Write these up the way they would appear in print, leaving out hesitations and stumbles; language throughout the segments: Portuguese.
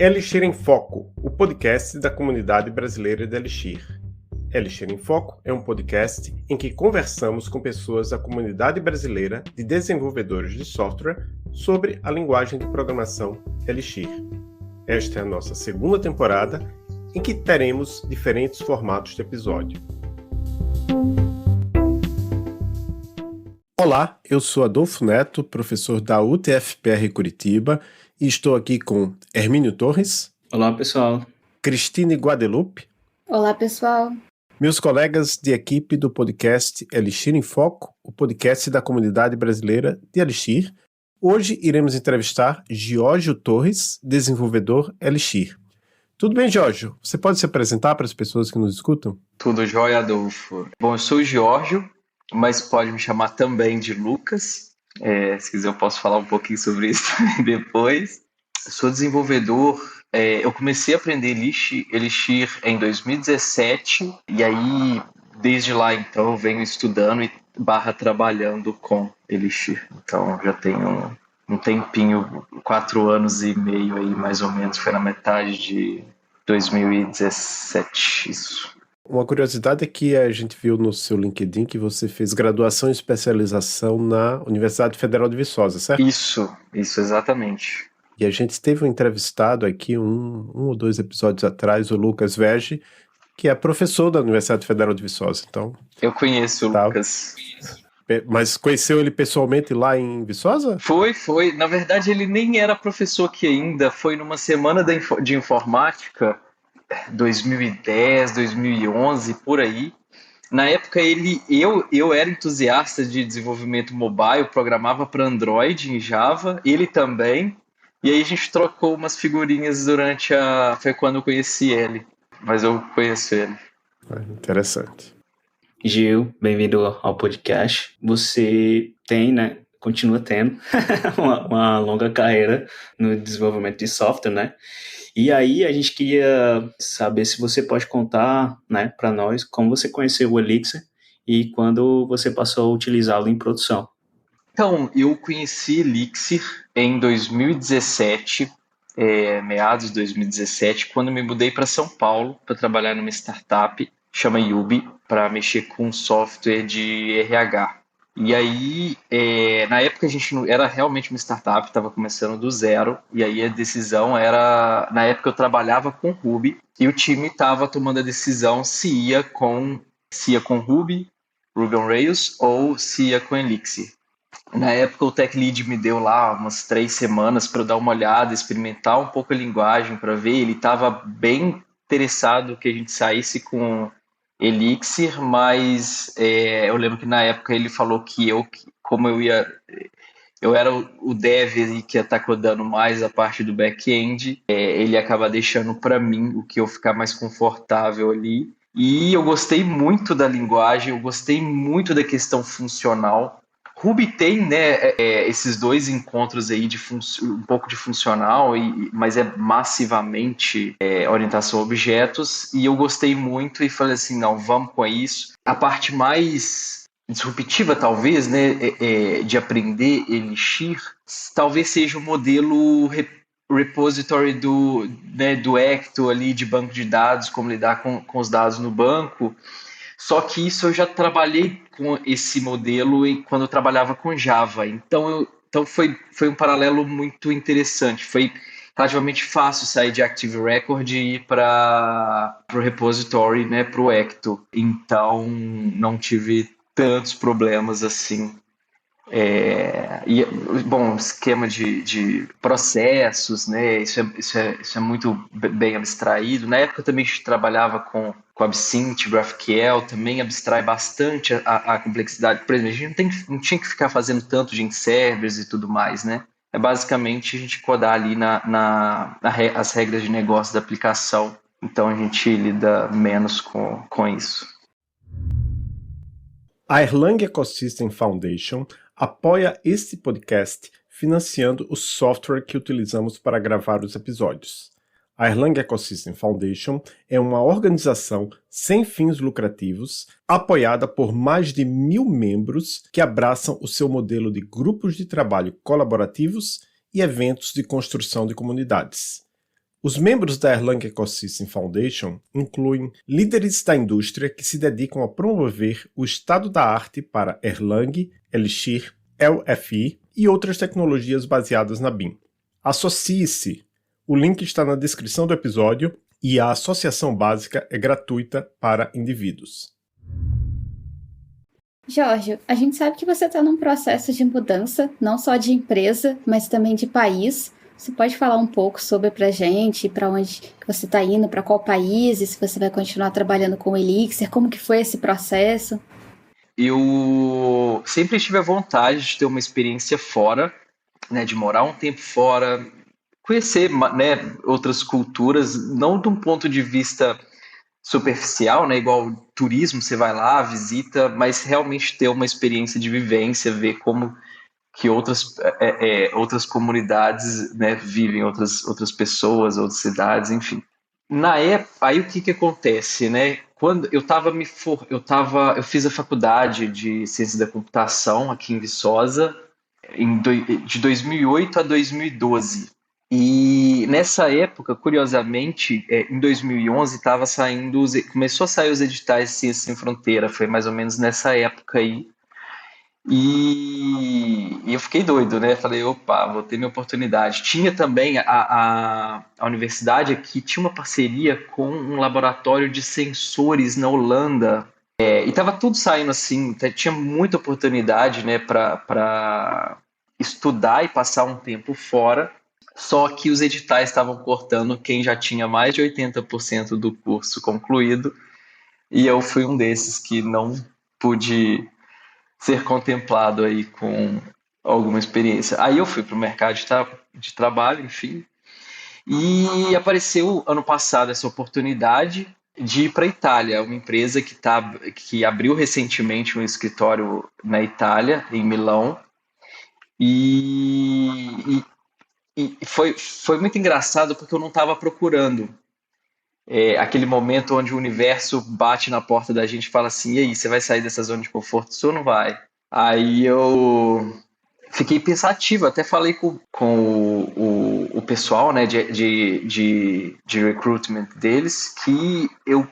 Elixir em Foco, o podcast da comunidade brasileira de Elixir. Elixir em Foco é um podcast em que conversamos com pessoas da comunidade brasileira de desenvolvedores de software sobre a linguagem de programação Elixir. Esta é a nossa segunda temporada, em que teremos diferentes formatos de episódio. Olá, eu sou Adolfo Neto, professor da UTFPR Curitiba, e estou aqui com Hermínio Torres. Olá, pessoal. Cristine Guadelupe. Olá, pessoal. Meus colegas de equipe do podcast Elixir em Foco, o podcast da comunidade brasileira de Elixir. Hoje iremos entrevistar Giorgio Torres, desenvolvedor Elixir. Tudo bem, Giorgio? Você pode se apresentar para as pessoas que nos escutam? Tudo jóia, Adolfo. Bom, eu sou o Giorgio, mas pode me chamar também de Lucas. Se quiser eu posso falar um pouquinho sobre isso também depois. Sou desenvolvedor, eu comecei a aprender Elixir em 2017 e aí desde lá então eu venho estudando e trabalhando com Elixir. Então já tenho um tempinho, 4 anos e meio aí mais ou menos, foi na metade de 2017 isso. Uma curiosidade é que a gente viu no seu LinkedIn que você fez graduação e especialização na Universidade Federal de Viçosa, certo? Isso exatamente. E a gente teve um entrevistado aqui, um ou dois episódios atrás, o Lucas Verge, que é professor da Universidade Federal de Viçosa. Então, eu conheço o Lucas. Mas conheceu ele pessoalmente lá em Viçosa? Foi. Na verdade, ele nem era professor aqui ainda. Foi numa semana de informática, 2010, 2011, por aí. Na época, eu era entusiasta de desenvolvimento mobile, programava para Android em Java, ele também. E aí a gente trocou umas figurinhas foi quando eu conheci ele. Mas eu conheço ele. Interessante. Gil, bem-vindo ao podcast. Você tem, continua tendo uma longa carreira no desenvolvimento de software, né? E aí a gente queria saber se você pode contar, né, para nós como você conheceu o Elixir e quando você passou a utilizá-lo em produção. Então, eu conheci Elixir em 2017, meados de 2017, quando me mudei para São Paulo para trabalhar numa startup, chama Yubi, para mexer com software de RH. E aí, na época a gente não, era realmente uma startup, estava começando do zero, e aí a decisão era, na época eu trabalhava com Ruby, e o time estava tomando a decisão se ia com Ruby on Rails, ou se ia com Elixir. Na época o Tech Lead me deu lá umas 3 semanas para eu dar uma olhada, experimentar um pouco a linguagem para ver. Ele estava bem interessado que a gente saísse com Elixir, mas eu lembro que na época ele falou que eu era o dev ali que ia estar codando mais a parte do back-end, ele acaba deixando para mim o que eu ficar mais confortável ali. E eu gostei muito da linguagem, eu gostei muito da questão funcional. Ruby tem, né, esses dois encontros aí de um pouco de funcional, mas é massivamente orientação a objetos, e eu gostei muito e falei assim, não, vamos com isso. A parte mais disruptiva, talvez, né, de aprender Elixir, talvez seja o modelo repository do Ecto ali, de banco de dados, como lidar com os dados no banco. Só que isso eu já trabalhei com esse modelo quando eu trabalhava com Java. Então foi um paralelo muito interessante. Foi relativamente fácil sair de Active Record e ir para o repository, né, para o Ecto. Então não tive tantos problemas assim. Esquema de processos, né? Isso é muito bem abstraído. Na época também a gente trabalhava com Absinthe, GraphQL, também abstrai bastante a complexidade. Por exemplo, a gente não tinha que ficar fazendo tanto de servers e tudo mais, né? É basicamente a gente codar ali as regras de negócio da aplicação. Então a gente lida menos com isso. A Erlang Ecosystem Foundation apoia este podcast financiando o software que utilizamos para gravar os episódios. A Erlang Ecosystem Foundation é uma organização sem fins lucrativos apoiada por mais de 1.000 membros que abraçam o seu modelo de grupos de trabalho colaborativos e eventos de construção de comunidades. Os membros da Erlang Ecosystem Foundation incluem líderes da indústria que se dedicam a promover o estado da arte para Erlang, Elixir, LFI e outras tecnologias baseadas na BIM. Associe-se! O link está na descrição do episódio e a associação básica é gratuita para indivíduos. Jorge, a gente sabe que você está num processo de mudança, não só de empresa, mas também de país. Você pode falar um pouco sobre pra gente, para onde que você está indo, para qual país, e se você vai continuar trabalhando com o Elixir, como que foi esse processo? Eu sempre tive a vontade de ter uma experiência fora, né, de morar um tempo fora, conhecer, né, outras culturas, não de um ponto de vista superficial, né, igual turismo, você vai lá, visita, mas realmente ter uma experiência de vivência, ver como que outras comunidades, né, vivem, outras pessoas, outras cidades, enfim. Na época, aí o que acontece, né? Quando eu fiz a faculdade de Ciência da Computação aqui em Viçosa de 2008 a 2012. E nessa época, curiosamente, em 2011 começou a sair os editais de Ciência Sem Fronteira, foi mais ou menos nessa época aí. E eu fiquei doido, né? Falei, opa, vou ter minha oportunidade. Tinha também a universidade aqui, tinha uma parceria com um laboratório de sensores na Holanda. E tava tudo saindo assim, tinha muita oportunidade, né, para estudar e passar um tempo fora. Só que os editais estavam cortando quem já tinha mais de 80% do curso concluído. E eu fui um desses que não pude ser contemplado aí com alguma experiência. Aí eu fui para o mercado de trabalho, enfim, e apareceu ano passado essa oportunidade de ir para a Itália, uma empresa que abriu recentemente um escritório na Itália, em Milão, e foi muito engraçado porque eu não estava procurando. Aquele momento onde o universo bate na porta da gente e fala assim, e aí, você vai sair dessa zona de conforto ou não vai? Aí eu fiquei pensativo, até falei com o pessoal, né, de recruitment deles, que eu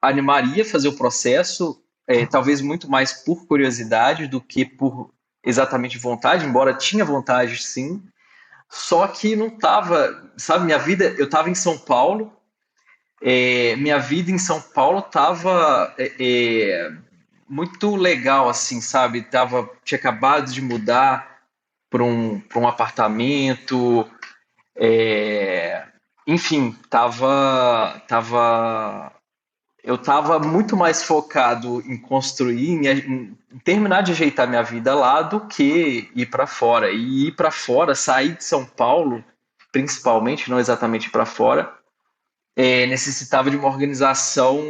animaria fazer o processo, talvez muito mais por curiosidade do que por exatamente vontade, embora tinha vontade sim, só que não estava, sabe, eu estava em São Paulo, minha vida em São Paulo estava muito legal, assim, sabe? Tinha acabado de mudar para um apartamento, enfim, eu estava muito mais focado em construir, em terminar de ajeitar minha vida lá do que ir para fora. E ir para fora, sair de São Paulo, principalmente, não exatamente para fora, necessitava de uma organização,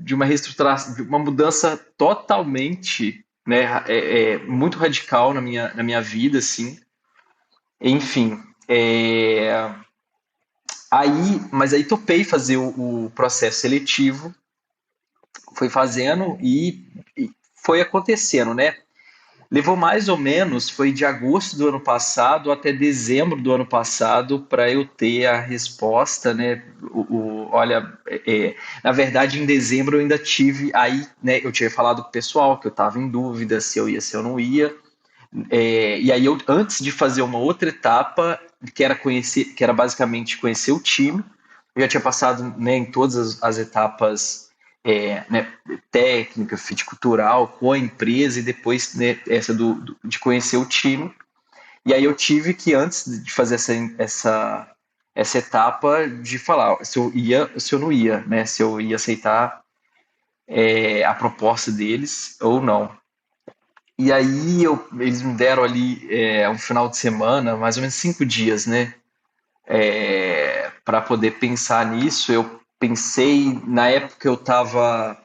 de uma reestruturação, de uma mudança totalmente, né, muito radical na minha vida, assim. Enfim, mas aí topei fazer o processo seletivo, foi fazendo e foi acontecendo, né? Levou mais ou menos, foi de agosto do ano passado até dezembro do ano passado para eu ter a resposta, né? Olha, na verdade, em dezembro eu ainda tive, aí, né, eu tinha falado com o pessoal que eu estava em dúvida se eu ia, se eu não ia. E aí, antes de fazer uma outra etapa, que era basicamente conhecer o time, eu já tinha passado, né, em todas as etapas, né, técnica, fit cultural, com a empresa, e depois, né, essa de conhecer o time. E aí eu tive que, antes de fazer essa etapa, de falar se eu ia, se eu não ia, né, se eu ia aceitar a proposta deles ou não. E aí eles me deram ali um final de semana, mais ou menos 5 dias, né, para poder pensar nisso. Eu pensei, na época eu estava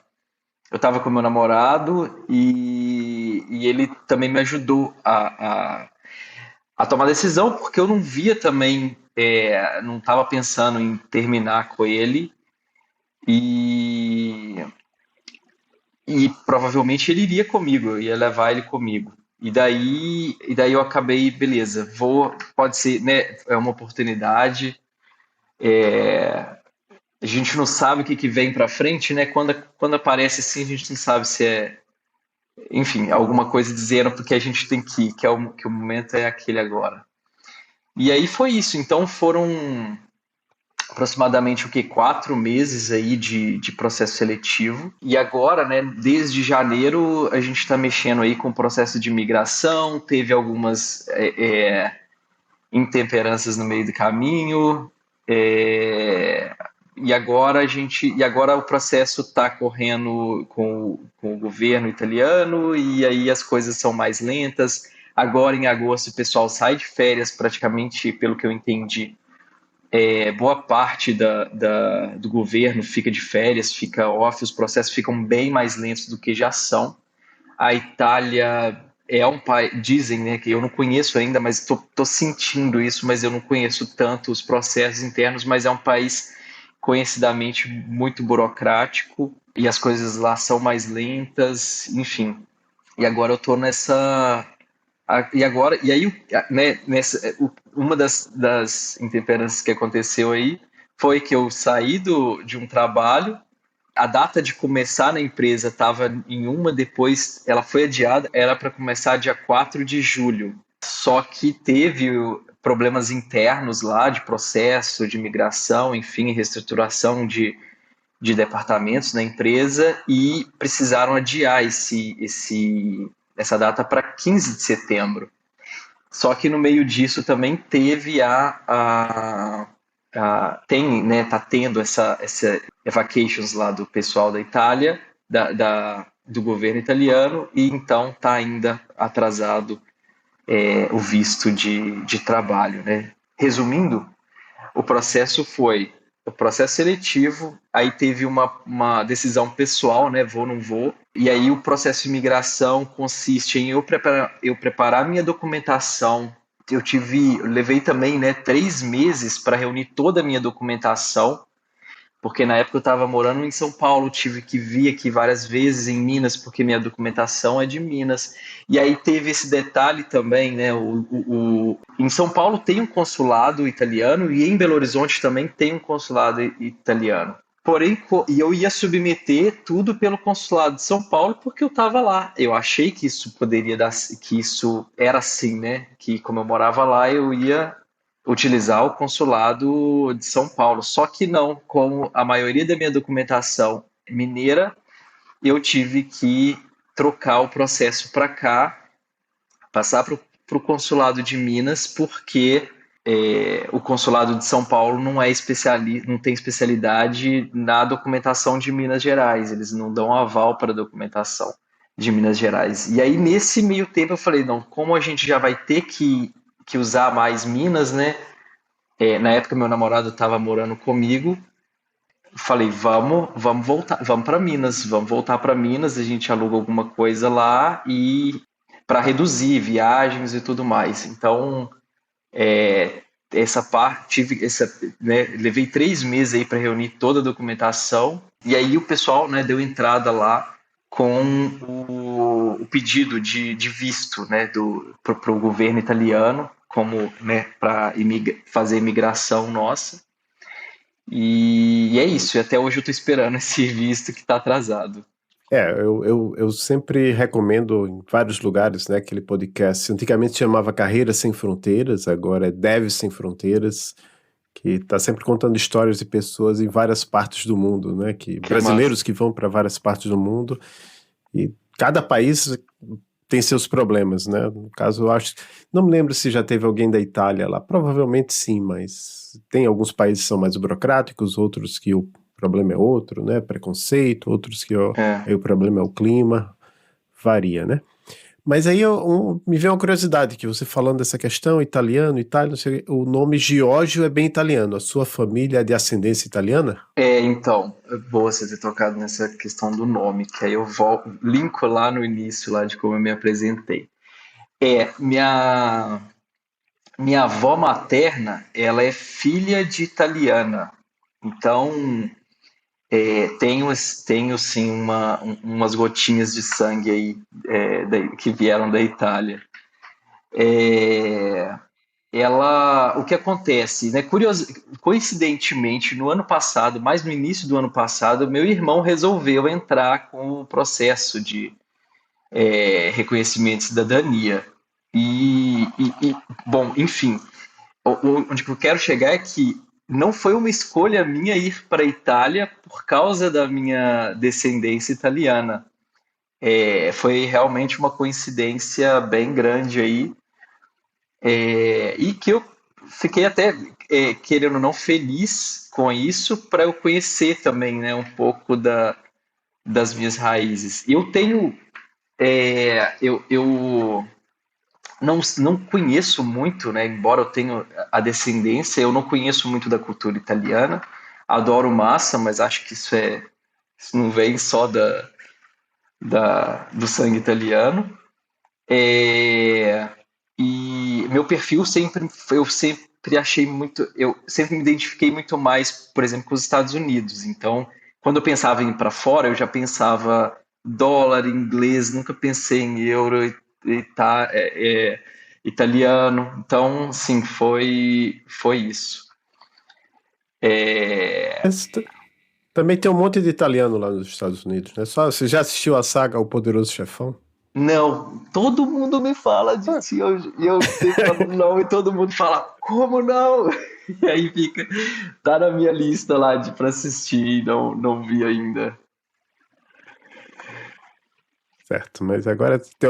com meu namorado e ele também me ajudou a tomar decisão, porque eu não via também, não estava pensando em terminar com ele e provavelmente ele iria comigo, eu ia levar ele comigo. E daí eu acabei, beleza, pode ser, né, é uma oportunidade, A gente não sabe o que vem para frente, né? Quando aparece assim, a gente não sabe se é, enfim, alguma coisa dizendo porque a gente tem que ir, que o momento é aquele agora. E aí foi isso. Então foram aproximadamente 4 meses aí de processo seletivo. E agora, né, desde janeiro, a gente está mexendo aí com o processo de migração, teve algumas intemperanças no meio do caminho, e agora o processo está correndo com o governo italiano, e aí as coisas são mais lentas. Agora, em agosto, o pessoal sai de férias, praticamente, pelo que eu entendi, boa parte do governo fica de férias, fica off, os processos ficam bem mais lentos do que já são. A Itália é um país, dizem, né, que eu não conheço ainda, mas estou sentindo isso, mas eu não conheço tanto os processos internos, mas é um país conhecidamente muito burocrático e as coisas lá são mais lentas, enfim. E agora eu estou nessa... E aí, né, uma das intemperâncias que aconteceu aí foi que eu saí de um trabalho, a data de começar na empresa estava em uma, depois ela foi adiada, era para começar dia 4 de julho. Só que teve problemas internos lá de processo, de migração, enfim, reestruturação de departamentos na empresa e precisaram adiar essa data para 15 de setembro. Só que no meio disso também teve tá tendo essa vacations lá do pessoal da Itália, do governo italiano, e então está ainda atrasado o visto de trabalho, né? Resumindo, o processo seletivo, aí teve uma decisão pessoal, né? Vou, não vou. E aí o processo de imigração consiste em eu preparar minha documentação. Eu levei também, né, 3 meses para reunir toda a minha documentação, porque na época eu estava morando em São Paulo, tive que vir aqui várias vezes em Minas, porque minha documentação é de Minas. E aí teve esse detalhe também, né? Em São Paulo tem um consulado italiano e em Belo Horizonte também tem um consulado italiano. Porém, eu ia submeter tudo pelo consulado de São Paulo porque eu estava lá. Eu achei que isso que isso era assim, né? Que como eu morava lá, eu ia utilizar o consulado de São Paulo. Só que não, como a maioria da minha documentação é mineira, eu tive que trocar o processo para cá, passar para o consulado de Minas, porque o consulado de São Paulo não tem especialidade na documentação de Minas Gerais, eles não dão aval para a documentação de Minas Gerais. E aí, nesse meio tempo, eu falei, não, como a gente já vai ter que usar mais Minas, né? Na época, meu namorado estava morando comigo, falei, vamos voltar, vamos para Minas, vamos voltar para Minas, a gente aluga alguma coisa lá e para reduzir viagens e tudo mais. Então, essa parte, né, levei 3 meses aí para reunir toda a documentação e aí o pessoal, né, deu entrada lá com o pedido de visto, né, para o governo italiano, como, né, para fazer a imigração nossa. E é isso, e até hoje eu estou esperando esse visto que está atrasado. Eu sempre recomendo em vários lugares, né, aquele podcast. Antigamente chamava Carreira Sem Fronteiras, agora é Dev Sem Fronteiras, que está sempre contando histórias de pessoas em várias partes do mundo, né, brasileiros massa. que vão para várias partes do mundo, e cada país tem seus problemas, né? No caso, eu acho, não me lembro se já teve alguém da Itália lá, provavelmente sim, mas tem alguns países que são mais burocráticos, outros que o problema é outro, né? Preconceito, outros que aí o problema é o clima, varia, né? Mas aí me veio uma curiosidade, que você falando dessa questão, italiano, Itália, não sei, o nome Giorgio é bem italiano, a sua família é de ascendência italiana? Então, é boa você ter tocado nessa questão do nome, que aí eu linko lá no início, lá de como eu me apresentei. Minha avó materna, ela é filha de italiana, então tenho sim umas gotinhas de sangue aí que vieram da Itália. o que acontece, né? Coincidentemente, no ano passado, mais no início do ano passado, meu irmão resolveu entrar com o processo de reconhecimento de cidadania. Bom, enfim, onde eu quero chegar é que não foi uma escolha minha ir para a Itália por causa da minha descendência italiana. Foi realmente uma coincidência bem grande aí, e que eu fiquei até, querendo ou não, feliz com isso, para eu conhecer também, né, um pouco das minhas raízes. Eu tenho, eu não conheço muito, né, embora eu tenha a descendência, eu não conheço muito da cultura italiana. Adoro massa, mas acho que isso não vem só do sangue italiano. E meu perfil eu sempre achei muito, eu sempre me identifiquei muito mais, por exemplo, com os Estados Unidos. Então, quando eu pensava em ir para fora, eu já pensava dólar, inglês, nunca pensei em euro italiano. Então, sim, foi isso. Mas também tem um monte de italiano lá nos Estados Unidos, né? Você já assistiu a saga O Poderoso Chefão? Não, todo mundo me fala disso, e eu sempre falo não, e todo mundo fala, como não? E aí tá na minha lista lá para assistir, e não vi ainda. Certo, mas agora tem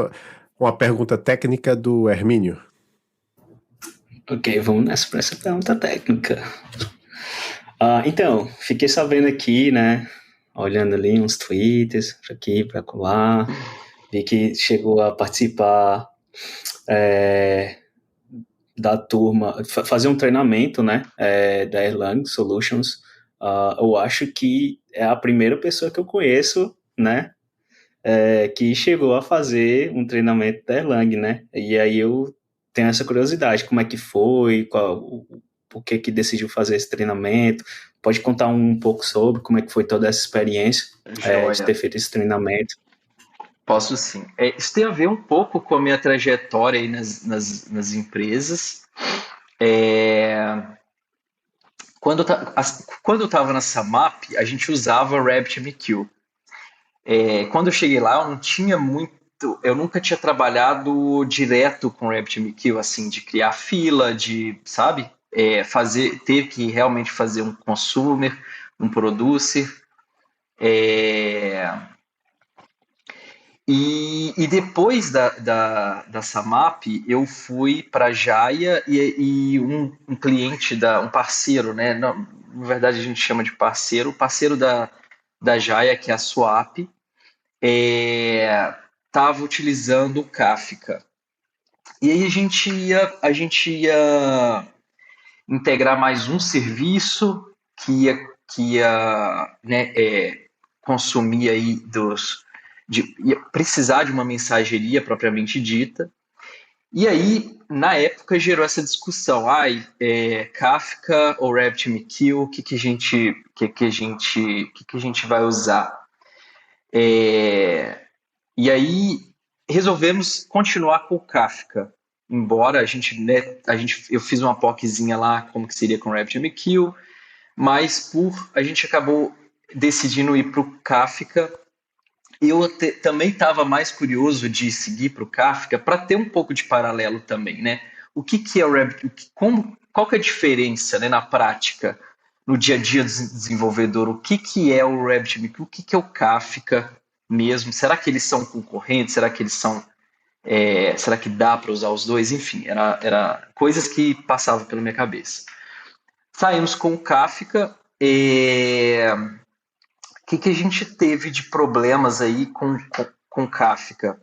uma pergunta técnica do Hermínio. Ok, vamos nessa para essa pergunta técnica. Então, fiquei sabendo aqui, né, olhando ali uns tweets, para aqui, para colar, vi que chegou a participar da turma, fazer um treinamento, né, da Erlang Solutions. Eu acho que é a primeira pessoa que eu conheço, né, que chegou a fazer um treinamento da Erlang, né, e aí eu tenho essa curiosidade, como é que foi, por que decidiu fazer esse treinamento, pode contar um pouco sobre como é que foi toda essa experiência de ter feito esse treinamento? Posso sim. Isso tem a ver um pouco com a minha trajetória aí nas empresas. Quando eu estava na Samap, a gente usava RabbitMQ. Quando eu cheguei lá, eu não tinha muito. Eu nunca tinha trabalhado direto com RabbitMQ, assim, de criar fila, sabe? Ter que realmente fazer um consumer, um producer. E depois da Samap, eu fui para a Jaya e um cliente, um parceiro, né? Não, na verdade, a gente chama de parceiro. O parceiro da Jaya, que é a Swap, estava utilizando o Kafka. E aí a gente ia integrar mais um serviço que ia né, consumir aí ia precisar de uma mensageria propriamente dita. E aí, na época, gerou essa discussão. Kafka ou RabbitMQ, o que a gente vai usar? E aí, resolvemos continuar com o Kafka. Embora eu fiz uma POCzinha lá, como que seria com o RabbitMQ, mas a gente acabou decidindo ir para o Kafka. Eu também estava mais curioso de seguir para o Kafka para ter um pouco de paralelo também, né? O que é o RabbitMQ? Qual que é a diferença, né, na prática, no dia a dia do desenvolvedor? O que é o RabbitMQ? O que é o Kafka mesmo? Será que eles são concorrentes? Será que eles são... será que dá para usar os dois? Enfim, era coisas que passavam pela minha cabeça. Saímos com o Kafka. O que a gente teve de problemas aí com o Kafka?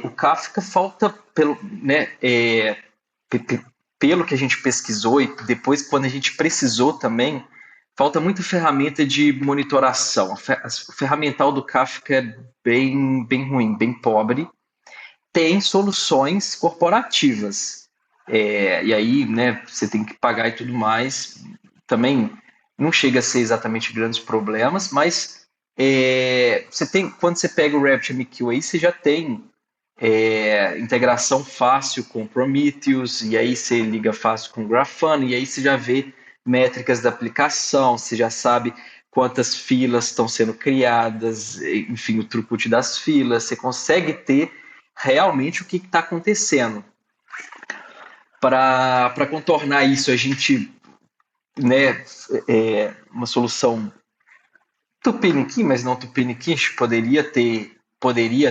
O Kafka falta, pelo que a gente pesquisou e depois quando a gente precisou também, falta muita ferramenta de monitoração. O ferramental do Kafka é bem, bem ruim, bem pobre. Tem soluções corporativas. E aí, né, você tem que pagar e tudo mais. Também não chega a ser exatamente grandes problemas, mas quando você pega o RabbitMQ aí, você já tem integração fácil com Prometheus, e aí você liga fácil com Grafana, e aí você já vê métricas da aplicação, você já sabe quantas filas estão sendo criadas, enfim, o throughput das filas, você consegue ter realmente o que está acontecendo. Para contornar isso, a gente, né, uma solução tupiniquim, mas não tupiniquim, poderia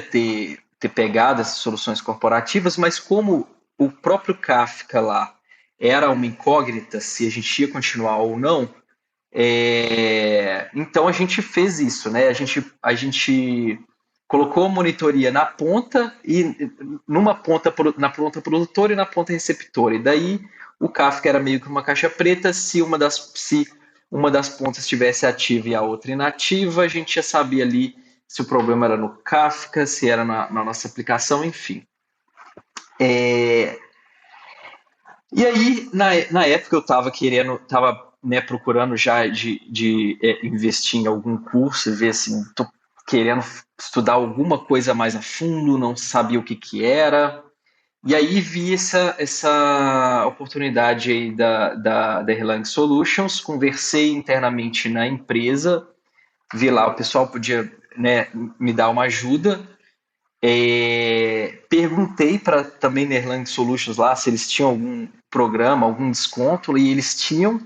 ter pegado essas soluções corporativas, mas como o próprio Kafka lá era uma incógnita se a gente ia continuar ou não, então a gente fez isso, né? A gente colocou a monitoria na ponta e na ponta produtora e na ponta receptora. E daí o Kafka era meio que uma caixa preta. Se uma das pontas estivesse ativa e a outra inativa, a gente já sabia ali se o problema era no Kafka, se era na nossa aplicação, enfim. E aí, na época, eu estava procurando já de investir em algum curso e ver assim, estou querendo estudar alguma coisa mais a fundo, não sabia o que era. E aí vi essa oportunidade aí da Erlang Solutions, conversei internamente na empresa, vi lá, o pessoal podia, né, me dar uma ajuda. Perguntei para também na Erlang Solutions lá se eles tinham algum programa, algum desconto, e eles tinham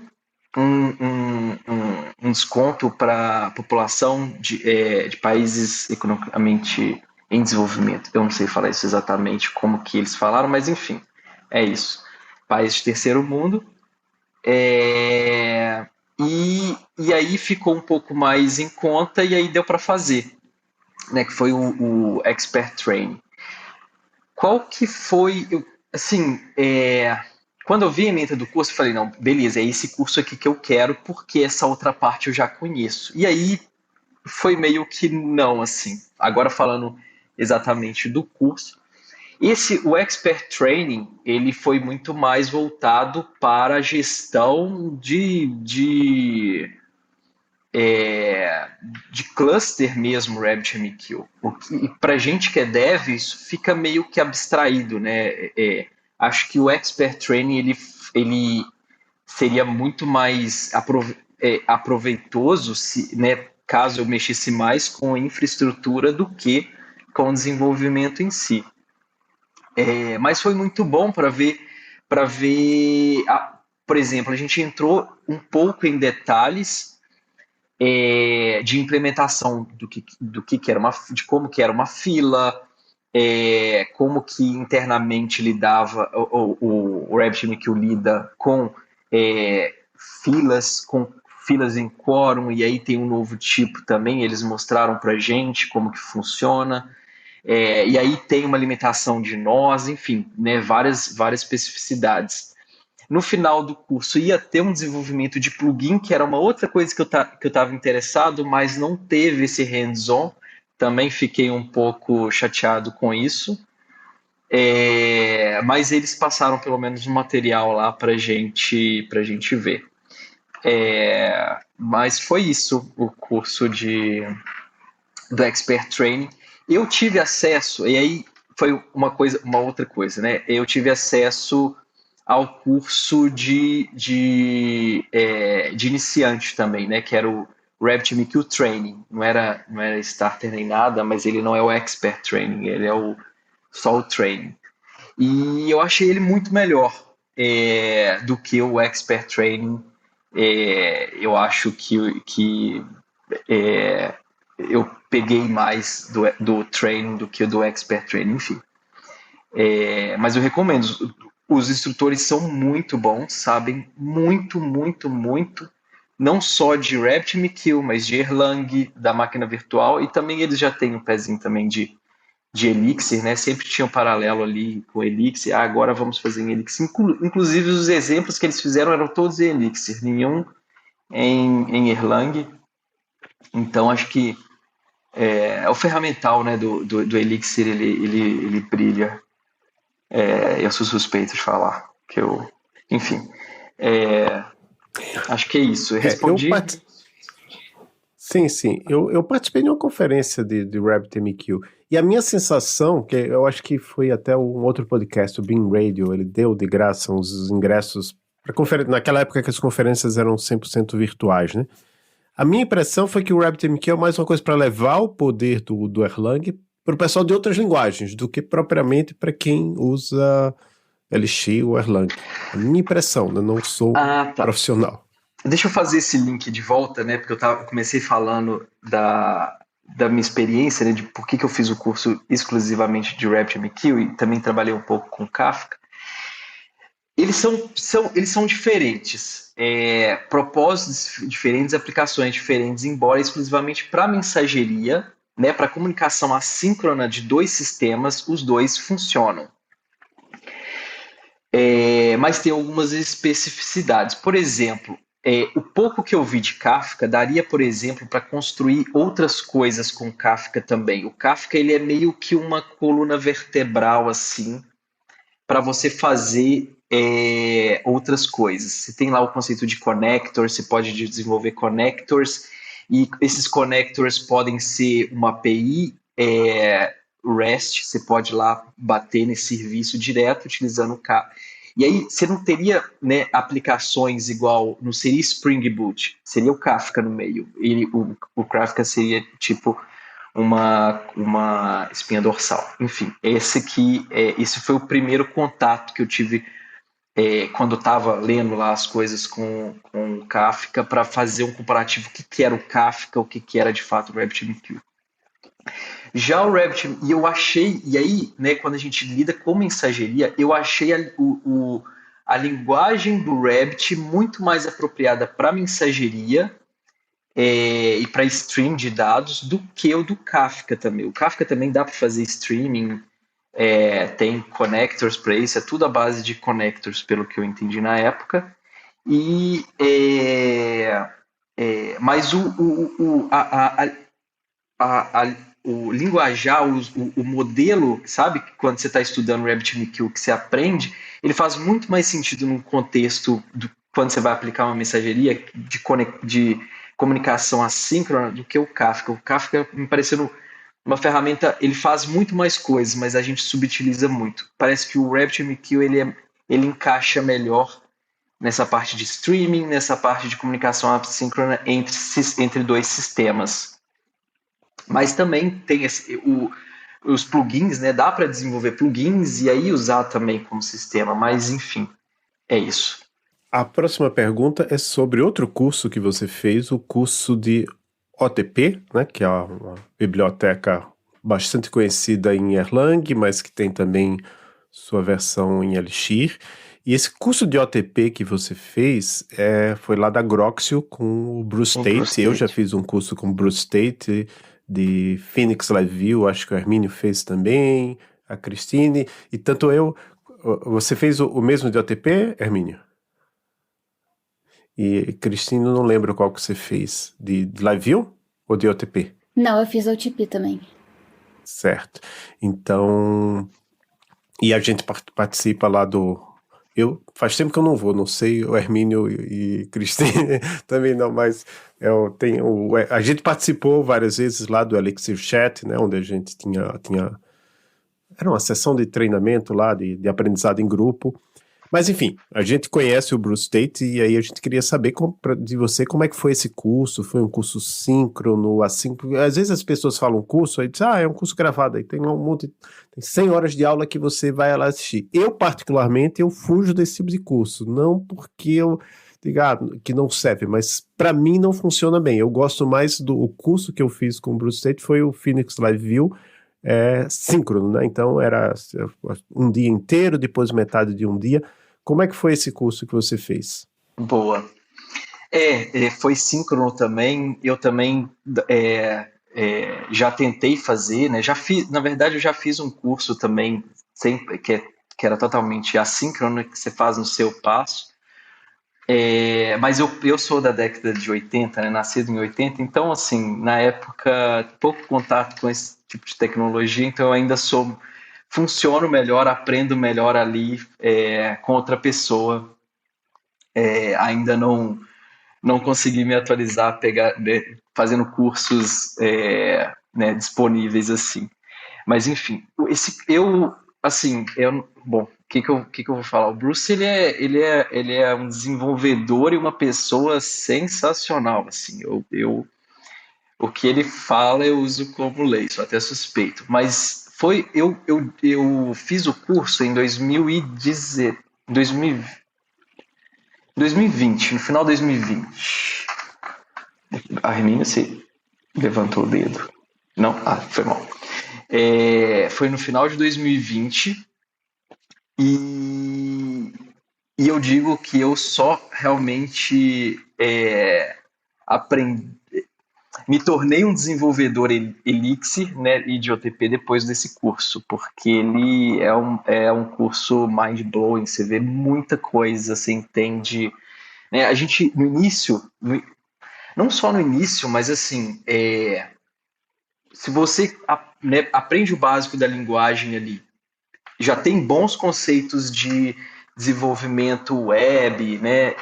um desconto para a população de países economicamente em desenvolvimento. Eu não sei falar isso exatamente como que eles falaram, mas enfim, é isso. Países de terceiro mundo. E aí ficou um pouco mais em conta e aí deu para fazer, né, que foi o Expert Training. Qual que foi, assim, quando eu vi a ementa do curso, eu falei, não, beleza, é esse curso aqui que eu quero, porque essa outra parte eu já conheço. E aí foi meio que não, assim. Agora falando exatamente do curso, o Expert Training, ele foi muito mais voltado para a gestão de cluster mesmo, RabbitMQ. E para gente que é dev, isso fica meio que abstraído, né? Acho que o Expert Training ele seria muito mais aproveitoso né, caso eu mexesse mais com a infraestrutura do que com o desenvolvimento em si. Mas foi muito bom para ver por exemplo, a gente entrou um pouco em detalhes de implementação de como que era uma fila, como que internamente lidava o RabbitMQ lida com filas em quórum, e aí tem um novo tipo também, eles mostraram para a gente como que funciona, e aí tem uma limitação de nós, enfim, né, várias especificidades. No final do curso ia ter um desenvolvimento de plugin, que era uma outra coisa que eu estava interessado, mas não teve esse hands-on. Também fiquei um pouco chateado com isso. Mas eles passaram pelo menos um material lá para gente ver. Mas foi isso o curso do Expert Training. Eu tive acesso, e aí foi uma outra coisa, né? Eu tive acesso ao curso de iniciante também, né? Que era o RabbitMQ Training. Não era starter nem nada, mas ele não é o Expert Training, ele é só o Training. E eu achei ele muito melhor do que o Expert Training. Eu acho que eu peguei mais do Training do que do Expert Training, enfim. Mas eu recomendo. Os instrutores são muito bons, sabem muito, muito, muito, não só de RabbitMQ, mas de Erlang, da máquina virtual, e também eles já têm um pezinho também de Elixir, né? Sempre tinha um paralelo ali com Elixir, agora vamos fazer em Elixir. Inclusive, os exemplos que eles fizeram eram todos em Elixir, nenhum em Erlang. Então, acho que o ferramental, né, do Elixir, ele brilha. Eu sou suspeito de falar que enfim, acho que é isso. Eu respondi. Sim. Eu participei de uma conferência de RabbitMQ E a minha sensação, que eu acho que foi até um outro podcast, o Beam Radio, ele deu de graça uns ingressos para conferência, naquela época que as conferências eram 100% virtuais, né? A minha impressão foi que o RabbitMQ é mais uma coisa para levar o poder do Erlang para o pessoal de outras linguagens, do que propriamente para quem usa Elixir ou Erlang. A minha impressão, né? Não sou profissional. Deixa eu fazer esse link de volta, né? Porque eu comecei falando da minha experiência, né? De por que eu fiz o curso exclusivamente de RabbitMQ e também trabalhei um pouco com Kafka. Eles são diferentes, propósitos diferentes, aplicações diferentes, embora exclusivamente para mensageria, né, para comunicação assíncrona de dois sistemas, os dois funcionam. Mas tem algumas especificidades. Por exemplo, o pouco que eu vi de Kafka daria, por exemplo, para construir outras coisas com Kafka também. O Kafka ele é meio que uma coluna vertebral assim, para você fazer outras coisas. Você tem lá o conceito de connector, você pode desenvolver connectors, e esses connectors podem ser uma API REST, você pode lá bater nesse serviço direto utilizando o Kafka. E aí você não teria, né, aplicações igual, não seria Spring Boot, seria o Kafka no meio. O Kafka seria tipo uma espinha dorsal. Enfim, esse foi o primeiro contato que eu tive quando eu estava lendo lá as coisas com o Kafka para fazer um comparativo, o que era o Kafka, o que era de fato o RabbitMQ. Já o Rabbit, e eu achei, e aí, né, quando a gente lida com mensageria, eu achei a linguagem do Rabbit muito mais apropriada para mensageria e para stream de dados do que o do Kafka também. O Kafka também dá para fazer streaming, tem connectors para isso, é tudo à base de connectors, pelo que eu entendi na época. Mas o linguajar, o modelo, sabe? Quando você está estudando RabbitMQ, que você aprende, ele faz muito mais sentido num contexto quando você vai aplicar uma mensageria de comunicação assíncrona do que o Kafka. O Kafka me parecendo uma ferramenta, ele faz muito mais coisas, mas a gente subutiliza muito. Parece que o RabbitMQ ele encaixa melhor nessa parte de streaming, nessa parte de comunicação assíncrona entre dois sistemas. Mas também tem os plugins, né? Dá para desenvolver plugins e aí usar também como sistema, mas enfim, é isso. A próxima pergunta é sobre outro curso que você fez, o curso de OTP, né? Que é uma biblioteca bastante conhecida em Erlang, mas que tem também sua versão em Elixir. E esse curso de OTP que você fez foi lá da Groxio com o Bruce Tate. Eu já fiz um curso com o Bruce Tate de Phoenix Live View, acho que o Hermínio fez também, a Cristine, e tanto eu... Você fez o mesmo de OTP, Hermínio? E Cristine, não lembro qual que você fez, de Live View ou de OTP? Não, eu fiz OTP também. Certo. Então... E a gente participa lá do... Faz tempo que eu não vou, não sei, o Hermínio e Cristine também não, mas a gente participou várias vezes lá do Elixir Chat, né, onde a gente tinha era uma sessão de treinamento lá, de aprendizado em grupo, mas enfim, a gente conhece o Bruce Tate e aí a gente queria saber de você como é que foi esse curso. Foi um curso síncrono, assíncrono? Às vezes as pessoas falam curso, aí dizem, é um curso gravado, aí tem tem 100 horas de aula que você vai lá assistir. Eu, particularmente, eu fujo desse tipo de curso, não porque eu diga que não serve, mas para mim não funciona bem. Eu gosto mais o curso que eu fiz com o Bruce Tate, foi o Phoenix Live View, síncrono, né? Então era um dia inteiro, depois metade de um dia. Como é que foi esse curso que você fez? Boa. Foi síncrono também. Eu também já tentei fazer, né? Na verdade, eu já fiz um curso também sempre que era totalmente assíncrono, que você faz no seu passo. Mas eu sou da década de 80, né? Nascido em 80, então, assim, na época, pouco contato com esse tipo de tecnologia, então eu ainda funciono melhor, aprendo melhor ali com outra pessoa. Ainda não consegui me atualizar, fazendo cursos né, disponíveis assim. Mas enfim, bom, o que eu vou falar? O Bruce, ele é um desenvolvedor e uma pessoa sensacional, assim. O que ele fala eu uso como lei, sou até suspeito. Mas eu fiz o curso em 2020, no final de 2020. A Hermínia se levantou o dedo. Não? Ah, foi mal. Foi no final de 2020 e eu digo que eu só realmente aprendi, me tornei um desenvolvedor Elixir, né, e de OTP depois desse curso, porque ele é um curso mind-blowing, você vê muita coisa, você entende, né, a gente no início, não só no início, mas assim, se você né, aprende o básico da linguagem ali, já tem bons conceitos de desenvolvimento web, né,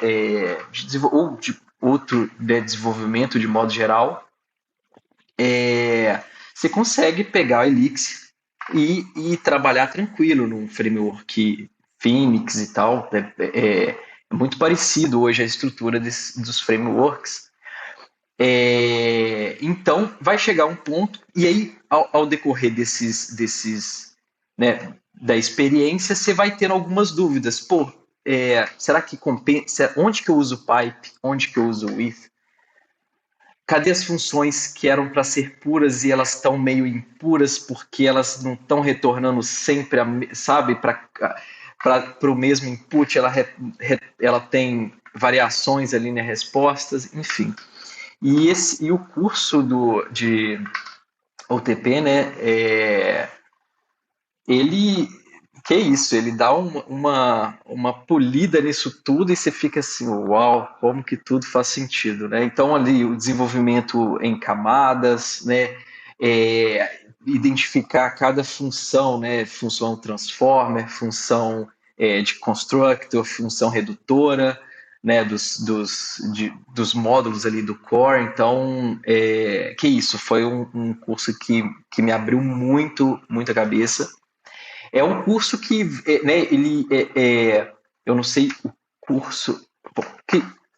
ou de outro, né, desenvolvimento de modo geral, você consegue pegar o Elixir e trabalhar tranquilo num framework Phoenix e tal. É muito parecido hoje a estrutura dos frameworks. Então, vai chegar um ponto, e aí, ao decorrer né, da experiência, você vai ter algumas dúvidas. Pô, será que compensa? Onde que eu uso pipe? Onde que eu uso with? Cadê as funções que eram para ser puras e elas estão meio impuras porque elas não estão retornando sempre, sabe, para o mesmo input, ela tem variações ali nas respostas, enfim. E o curso de OTP, né, ele dá uma polida nisso tudo e você fica assim, uau, como que tudo faz sentido, né? Então ali o desenvolvimento em camadas, né, identificar cada função, né, função transformer, função de constructor, função redutora, né, dos módulos ali do core. Então, foi um curso que me abriu muito a cabeça. É um curso que, né, eu não sei o curso,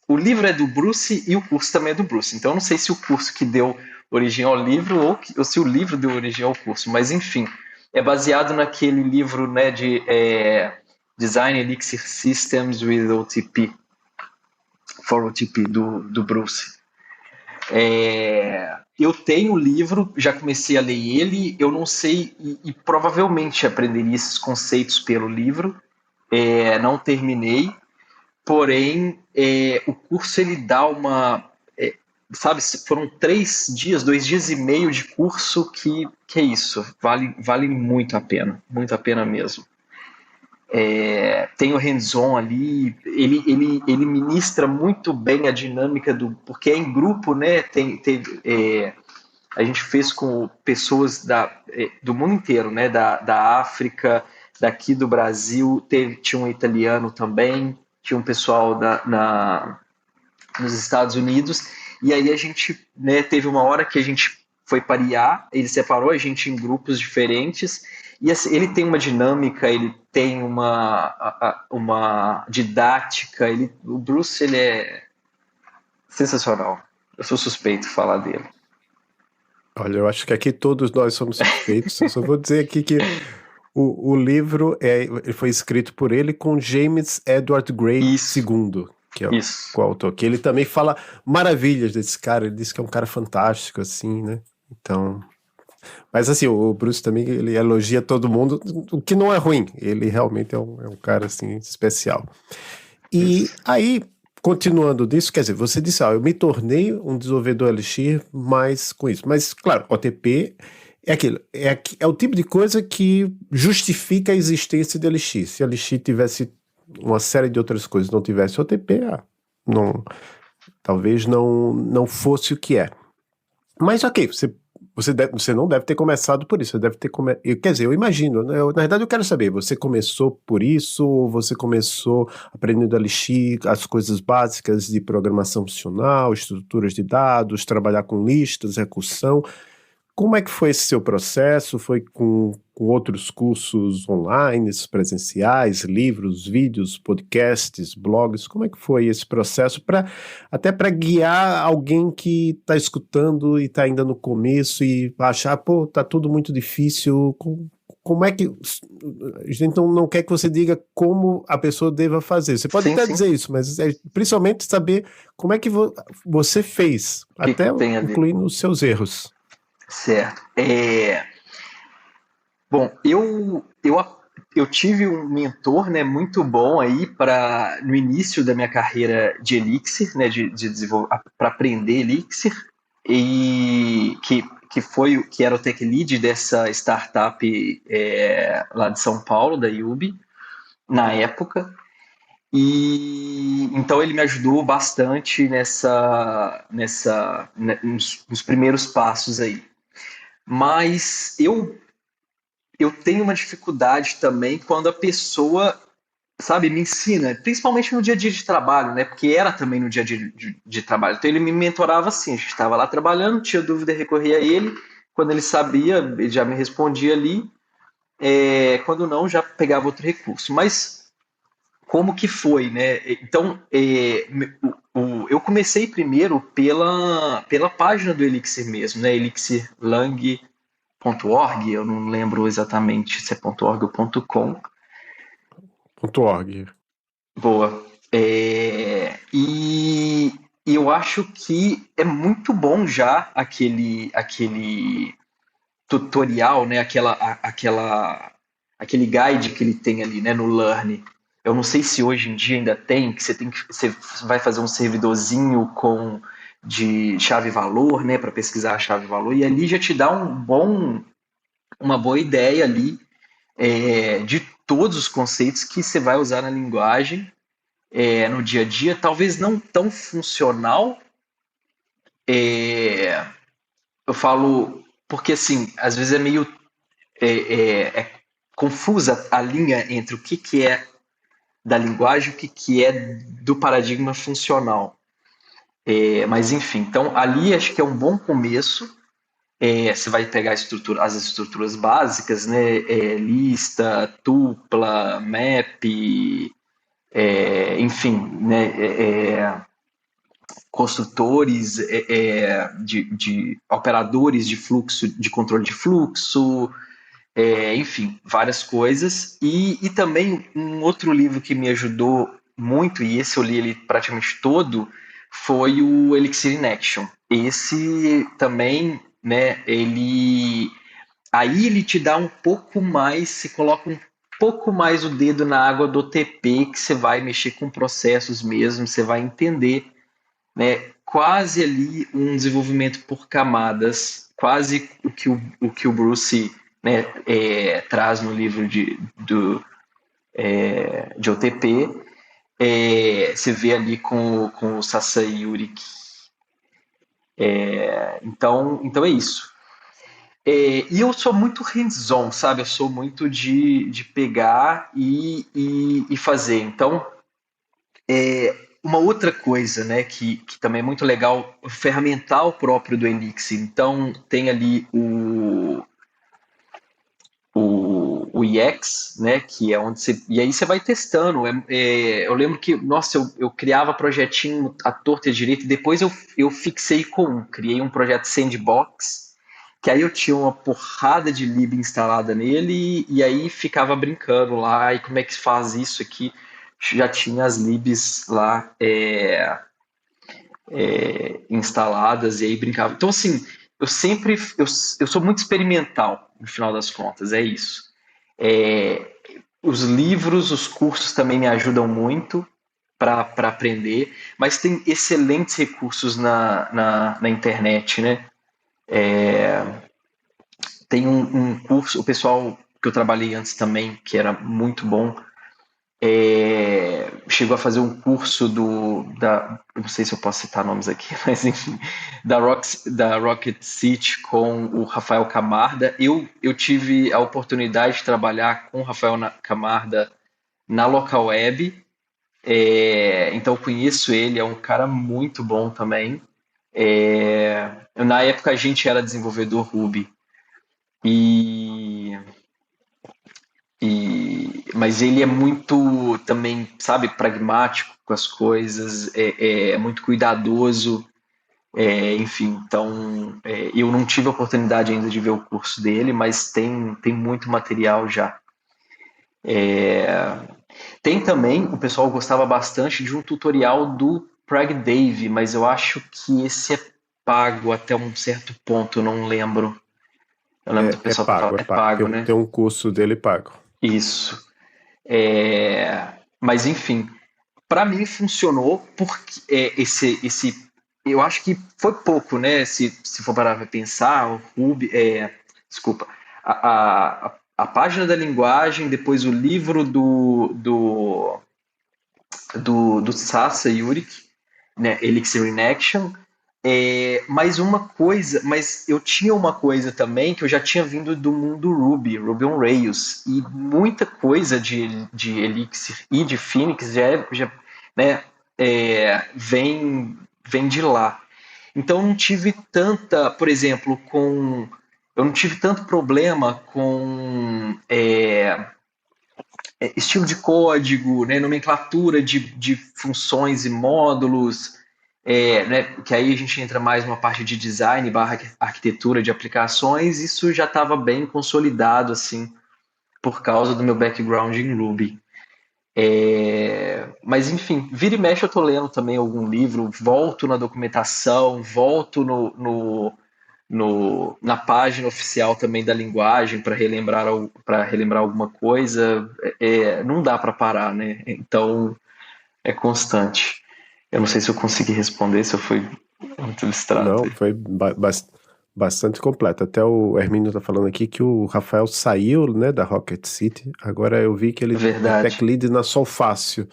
o livro é do Bruce e o curso também é do Bruce, então eu não sei se o curso que deu origem ao livro ou se o livro deu origem ao curso, mas enfim, é baseado naquele livro, né, de Design Elixir Systems with OTP, for OTP, do Bruce. Eu tenho o livro, já comecei a ler ele, eu não sei, e provavelmente aprenderia esses conceitos pelo livro, não terminei, porém o curso ele dá sabe, foram 2 dias e meio de curso que é isso, vale muito a pena mesmo. Tem o hands-on ali, ele ministra muito bem a dinâmica porque é em grupo, né? A gente fez com pessoas do mundo inteiro, né? Da África, daqui do Brasil, tinha um italiano também, tinha um pessoal nos Estados Unidos, e aí a gente, né, teve uma hora que a gente foi parear, ele separou a gente em grupos diferentes, e assim, ele tem uma dinâmica, ele tem uma didática, o Bruce, ele é sensacional. Eu sou suspeito de falar dele. Olha, eu acho que aqui todos nós somos suspeitos. Eu só vou dizer aqui que o livro ele foi escrito por ele com James Edward Gray II, que é o autor, que ele também fala maravilhas desse cara, ele diz que é um cara fantástico, assim, né? Então... Mas assim, o Bruce também, ele elogia todo mundo, o que não é ruim, ele realmente é um cara, assim, especial. E aí, continuando disso, quer dizer, você disse, eu me tornei um desenvolvedor Elixir mais com isso, mas claro, OTP é aquilo, é o tipo de coisa que justifica a existência de Elixir. Se Elixir tivesse uma série de outras coisas, não tivesse OTP, talvez não fosse o que é. Mas ok, você não deve ter começado por isso, você deve ter quer dizer, eu imagino, né? Na verdade eu quero saber, você começou por isso, ou você começou aprendendo Elixir, as coisas básicas de programação funcional, estruturas de dados, trabalhar com listas, recursão, como é que foi esse seu processo? Foi com outros cursos online, presenciais, livros, vídeos, podcasts, blogs? Como é que foi esse processo até para guiar alguém que está escutando e está ainda no começo e achar, pô, tá tudo muito difícil? Como é que... A gente não quer que você diga como a pessoa deva fazer. Você pode até dizer isso, mas principalmente saber como é que você fez, até incluindo os seus erros. Certo. Bom, eu tive um mentor, né, muito bom aí no início da minha carreira de Elixir, né, de desenvolver, para aprender Elixir, e que era o tech lead dessa startup lá de São Paulo, da Yubi, na época. E então ele me ajudou bastante nos primeiros passos aí. Mas eu tenho uma dificuldade também quando a pessoa, sabe, me ensina, principalmente no dia a dia de trabalho, né? Porque era também no dia a dia de trabalho. Então ele me mentorava assim, a gente estava lá trabalhando, tinha dúvida, recorria a ele. Quando ele sabia, ele já me respondia ali. Quando não, já pegava outro recurso. Mas como que foi, né? Então, eu comecei primeiro pela página do Elixir mesmo, né? elixirlang.org, eu não lembro exatamente se é .org ou .com. .org. Boa. E eu acho que é muito bom já aquele tutorial, né? Aquele guide que ele tem ali, né? No Learn. Eu não sei se hoje em dia ainda tem, que você vai fazer um servidorzinho de chave-valor, né? Para pesquisar a chave-valor, e ali já te dá uma boa ideia ali de todos os conceitos que você vai usar na linguagem no dia a dia, talvez não tão funcional. Eu falo porque, assim, às vezes é meio confusa a linha entre o que é da linguagem e o que é do paradigma funcional. Mas, enfim, então ali acho que é um bom começo. Você vai pegar as estruturas básicas, né? Lista, tupla, map, enfim, né? Construtores de operadores de fluxo, de controle de fluxo, enfim, várias coisas. E também um outro livro que me ajudou muito, e esse eu li ele praticamente todo, foi o Elixir in Action. Esse também, né, aí ele te dá um pouco mais, se coloca um pouco mais o dedo na água do OTP, que você vai mexer com processos mesmo, você vai entender, né, quase ali um desenvolvimento por camadas, quase o que o Bruce, né, traz no livro de OTP. Você vê ali com o Sasai Yurik. Então é isso. E eu sou muito hands-on, sabe? Eu sou muito de pegar e fazer. Então, uma outra coisa, né, que também é muito legal, o ferramental próprio do Elixir. Então, tem ali o EX, né, que é onde você... E aí você vai testando. Eu lembro que, nossa, eu criava projetinho à torta e à direita, e depois eu fixei criei um projeto sandbox, que aí eu tinha uma porrada de lib instalada nele, e aí ficava brincando lá, e como é que se faz isso aqui? Já tinha as libs lá instaladas, e aí brincava. Então, assim, eu sou muito experimental, no final das contas, é isso. Os livros, os cursos também me ajudam muito para aprender, mas tem excelentes recursos na internet, né? Tem um curso, o pessoal que eu trabalhei antes também, que era muito bom, chegou a fazer um curso eu não sei se eu posso citar nomes aqui, mas enfim, da Rocket City com o Rafael Camarda. Eu tive a oportunidade de trabalhar com o Rafael Camarda na Local Web, então eu conheço ele, é um cara muito bom também. Na época a gente era desenvolvedor Ruby, mas ele é muito também, sabe, pragmático com as coisas, é muito cuidadoso, enfim, então eu não tive a oportunidade ainda de ver o curso dele, mas tem muito material já. Tem também, o pessoal gostava bastante de um tutorial do Pragdave, mas eu acho que esse é pago até um certo ponto, eu não lembro. Eu lembro do pessoal que falava, é pago, né? Tem um curso dele pago. Isso. Mas enfim, para mim funcionou porque eu acho que foi pouco, né? Se for parar para pensar, o Ruby, desculpa, a página da linguagem, depois o livro do Sasa Yurik, né? Elixir in Action. Mas eu tinha uma coisa também que eu já tinha vindo do mundo Ruby on Rails, e muita coisa de Elixir e de Phoenix né, vem de lá. Então eu não tive por exemplo, eu não tive tanto problema com estilo de código, né, nomenclatura de funções e módulos, né, que aí a gente entra mais numa parte de design / arquitetura de aplicações. Isso já estava bem consolidado, assim, por causa do meu background em Ruby. Mas enfim, vira e mexe eu tô lendo também algum livro, volto na documentação, volto na página oficial também da linguagem para relembrar alguma coisa. Não dá para parar, né? Então é constante. Eu não sei se eu consegui responder, se eu fui muito distrato. Não, foi bastante completo. Até o Hermínio tá falando aqui que o Rafael saiu, né, da Rocket City. Agora eu vi que ele é tech lead na Solfácil,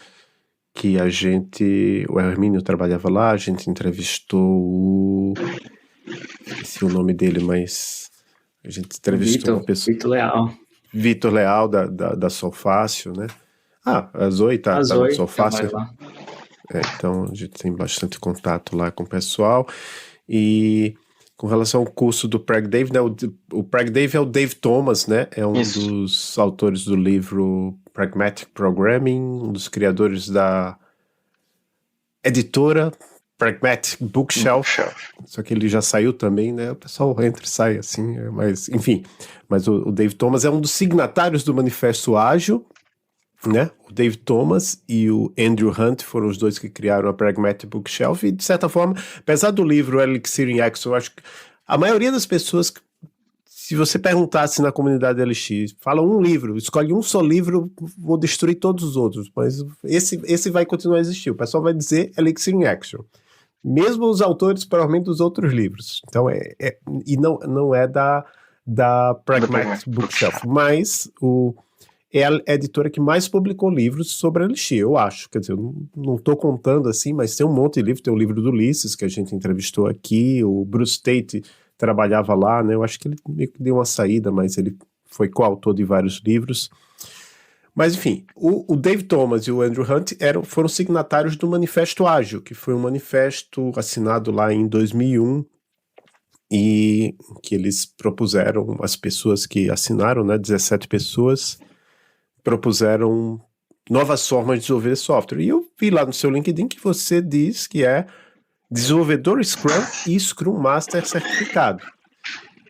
que o Hermínio trabalhava lá, a gente entrevistou esqueci o nome dele, mas a gente entrevistou uma pessoa. Vitor Leal, da Solfácil, né? A Zoe tá no Solfácil. Então a gente tem bastante contato lá com o pessoal. E com relação ao curso do Pragdave, né, o Pragdave é o Dave Thomas, né? É um dos autores do livro Pragmatic Programming, um dos criadores da editora Pragmatic Bookshelf. Só que ele já saiu também, né? O pessoal entra e sai assim, mas enfim. Mas o Dave Thomas é um dos signatários do Manifesto Ágil, né? O Dave Thomas e o Andrew Hunt foram os dois que criaram a Pragmatic Bookshelf, e de certa forma, apesar do livro Elixir in Action, eu acho que a maioria das pessoas, se você perguntasse na comunidade LX, fala um livro, escolhe um só livro, vou destruir todos os outros, mas esse vai continuar a existir. O pessoal vai dizer Elixir in Action. Mesmo os autores, provavelmente, dos outros livros. Então, e não é da Pragmatic Bookshelf, mas é a editora que mais publicou livros sobre a LX, eu acho. Quer dizer, eu não estou contando assim, mas tem um monte de livro. Tem o livro do Ulisses, que a gente entrevistou aqui, o Bruce Tate trabalhava lá, né? Eu acho que ele meio que deu uma saída, mas ele foi coautor de vários livros. Mas, enfim, o Dave Thomas e o Andrew Hunt foram signatários do Manifesto Ágil, que foi um manifesto assinado lá em 2001, e que eles propuseram, as pessoas que assinaram, né, 17 pessoas, propuseram novas formas de desenvolver software. E eu vi lá no seu LinkedIn que você diz que é desenvolvedor Scrum e Scrum Master certificado.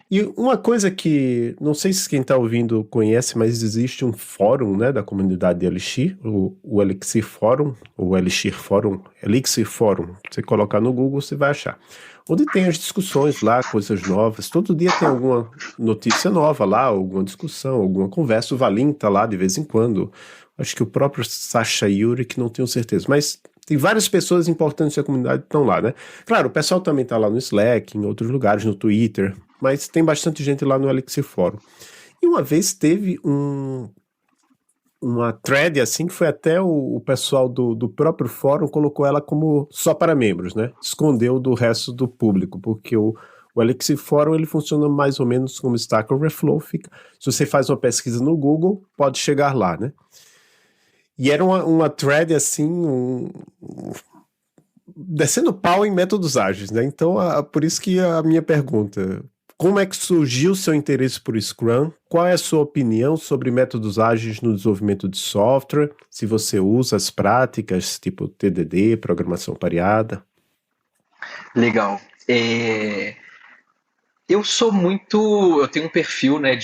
E uma coisa que, não sei se quem está ouvindo conhece, mas existe um fórum, né, da comunidade de Elixir, o Elixir Forum, o Elixir Forum, Elixir Forum. Você colocar no Google, você vai achar. Onde tem as discussões lá, coisas novas. Todo dia tem alguma notícia nova lá, alguma discussão, alguma conversa. O Valim está lá de vez em quando. Acho que o próprio Sasha Yurik, não tenho certeza. Mas tem várias pessoas importantes da comunidade que estão lá, né? Claro, o pessoal também está lá no Slack, em outros lugares, no Twitter. Mas tem bastante gente lá no Elixir Forum. E uma vez teve uma thread assim, que foi até o pessoal do próprio fórum colocou ela como só para membros, né? Escondeu do resto do público, porque o Elixir Forum ele funciona mais ou menos como Stack Overflow. Se você faz uma pesquisa no Google, pode chegar lá, né? E era uma thread assim, descendo pau em métodos ágeis, né? Então, por isso que a minha pergunta: como é que surgiu o seu interesse por Scrum? Qual é a sua opinião sobre métodos ágeis no desenvolvimento de software? Se você usa as práticas tipo TDD, programação pareada? Legal. Eu tenho um perfil, né,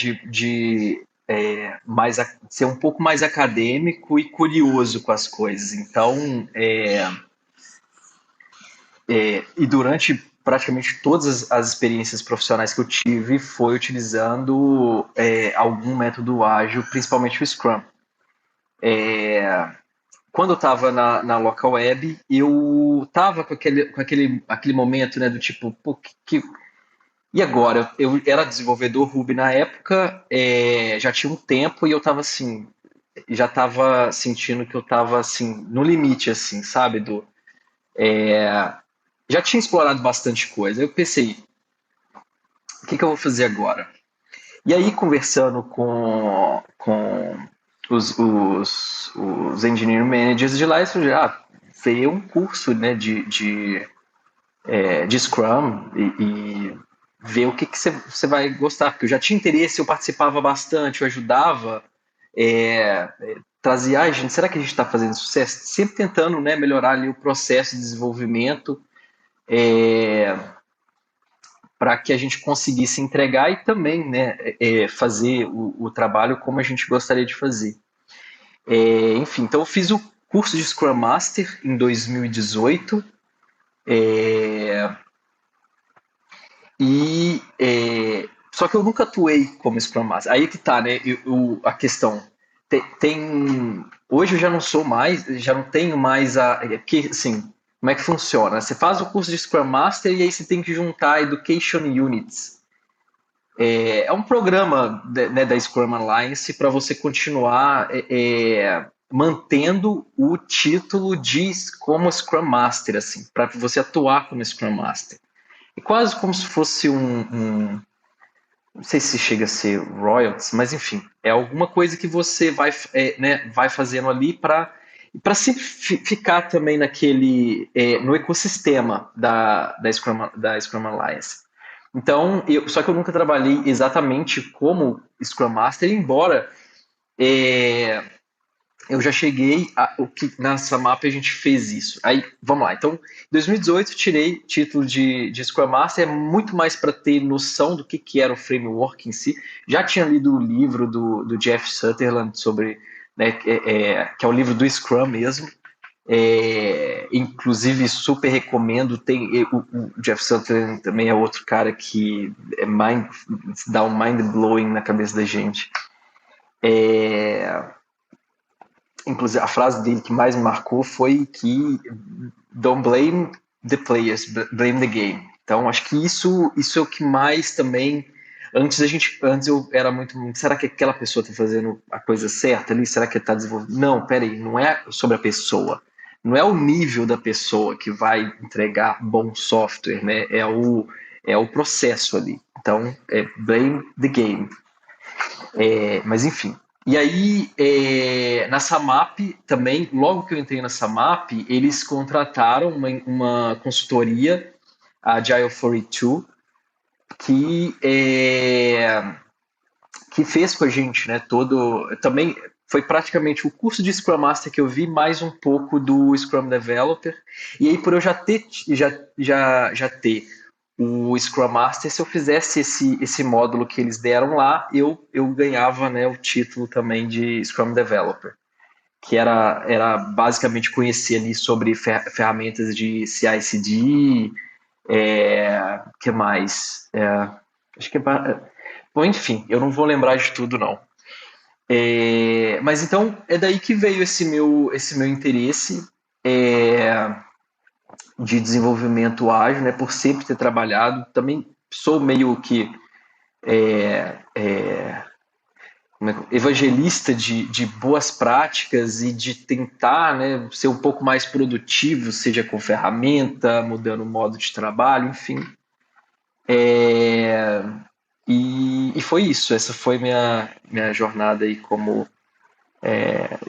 ser um pouco mais acadêmico e curioso com as coisas. Então, e durante praticamente todas as experiências profissionais que eu tive, foi utilizando algum método ágil, principalmente o Scrum. Quando eu estava na Local Web, eu estava com aquele momento, né, do tipo, pô, e agora? Eu era desenvolvedor Ruby na época, já tinha um tempo e eu estava assim, já estava sentindo que eu estava assim, no limite, assim, sabe? Já tinha explorado bastante coisa. Eu pensei, o que eu vou fazer agora? E aí, conversando com os engineering managers de lá, eu sugeri, veio um curso, né, de Scrum e ver o que você vai gostar, porque eu já tinha interesse, eu participava bastante, eu ajudava, trazia, gente, será que a gente está fazendo sucesso? Sempre tentando, né, melhorar ali o processo de desenvolvimento, para que a gente conseguisse entregar e também, né, fazer o trabalho como a gente gostaria de fazer. Enfim, então eu fiz o curso de Scrum Master em 2018, só que eu nunca atuei como Scrum Master. Aí que tá, né, a questão. Hoje eu já não sou mais, já não tenho mais porque, assim, como é que funciona? Você faz o curso de Scrum Master e aí você tem que juntar Education Units. É um programa, né, da Scrum Alliance para você continuar mantendo o título de como Scrum Master, assim, para você atuar como Scrum Master. É quase como se fosse não sei se chega a ser royalties, mas enfim, é alguma coisa que você vai, né, vai fazendo ali para sempre ficar também no ecossistema da Scrum Alliance. Então, só que eu nunca trabalhei exatamente como Scrum Master, embora eu já cheguei nessa mapa a gente fez isso. Aí, vamos lá. Então, em 2018 tirei título de Scrum Master, muito mais para ter noção do que era o framework em si. Já tinha lido o livro do Jeff Sutherland sobre, né, que é o livro do Scrum mesmo. Inclusive, super recomendo. O Jeff Sutherland também é outro cara que dá um mind-blowing na cabeça da gente. Inclusive, a frase dele que mais me marcou foi que don't blame the players, blame the game. Então, acho que isso é o que mais também... Antes eu era muito... Será que aquela pessoa está fazendo a coisa certa ali? Será que ele está desenvolvendo? Não, peraí, não é sobre a pessoa. Não é o nível da pessoa que vai entregar bom software, né? É o processo ali. Então, blame the game. Mas, enfim... E aí, na Samap também, logo que eu entrei na Samap, eles contrataram uma consultoria, a Agile 42, que fez com a gente, né, também foi praticamente o curso de Scrum Master que eu vi, mais um pouco do Scrum Developer. E aí, por eu já ter o Scrum Master, se eu fizesse esse módulo que eles deram lá, eu ganhava, né, o título também de Scrum Developer, que era basicamente conhecer ali sobre ferramentas de CI/CD, que mais? Acho que bom, enfim, eu não vou lembrar de tudo, não. Mas então, é daí que veio esse meu interesse de desenvolvimento ágil, né, por sempre ter trabalhado. Também sou meio que evangelista de boas práticas e de tentar, né, ser um pouco mais produtivo, seja com ferramenta, mudando o modo de trabalho, enfim. E foi isso. Essa foi minha jornada aí como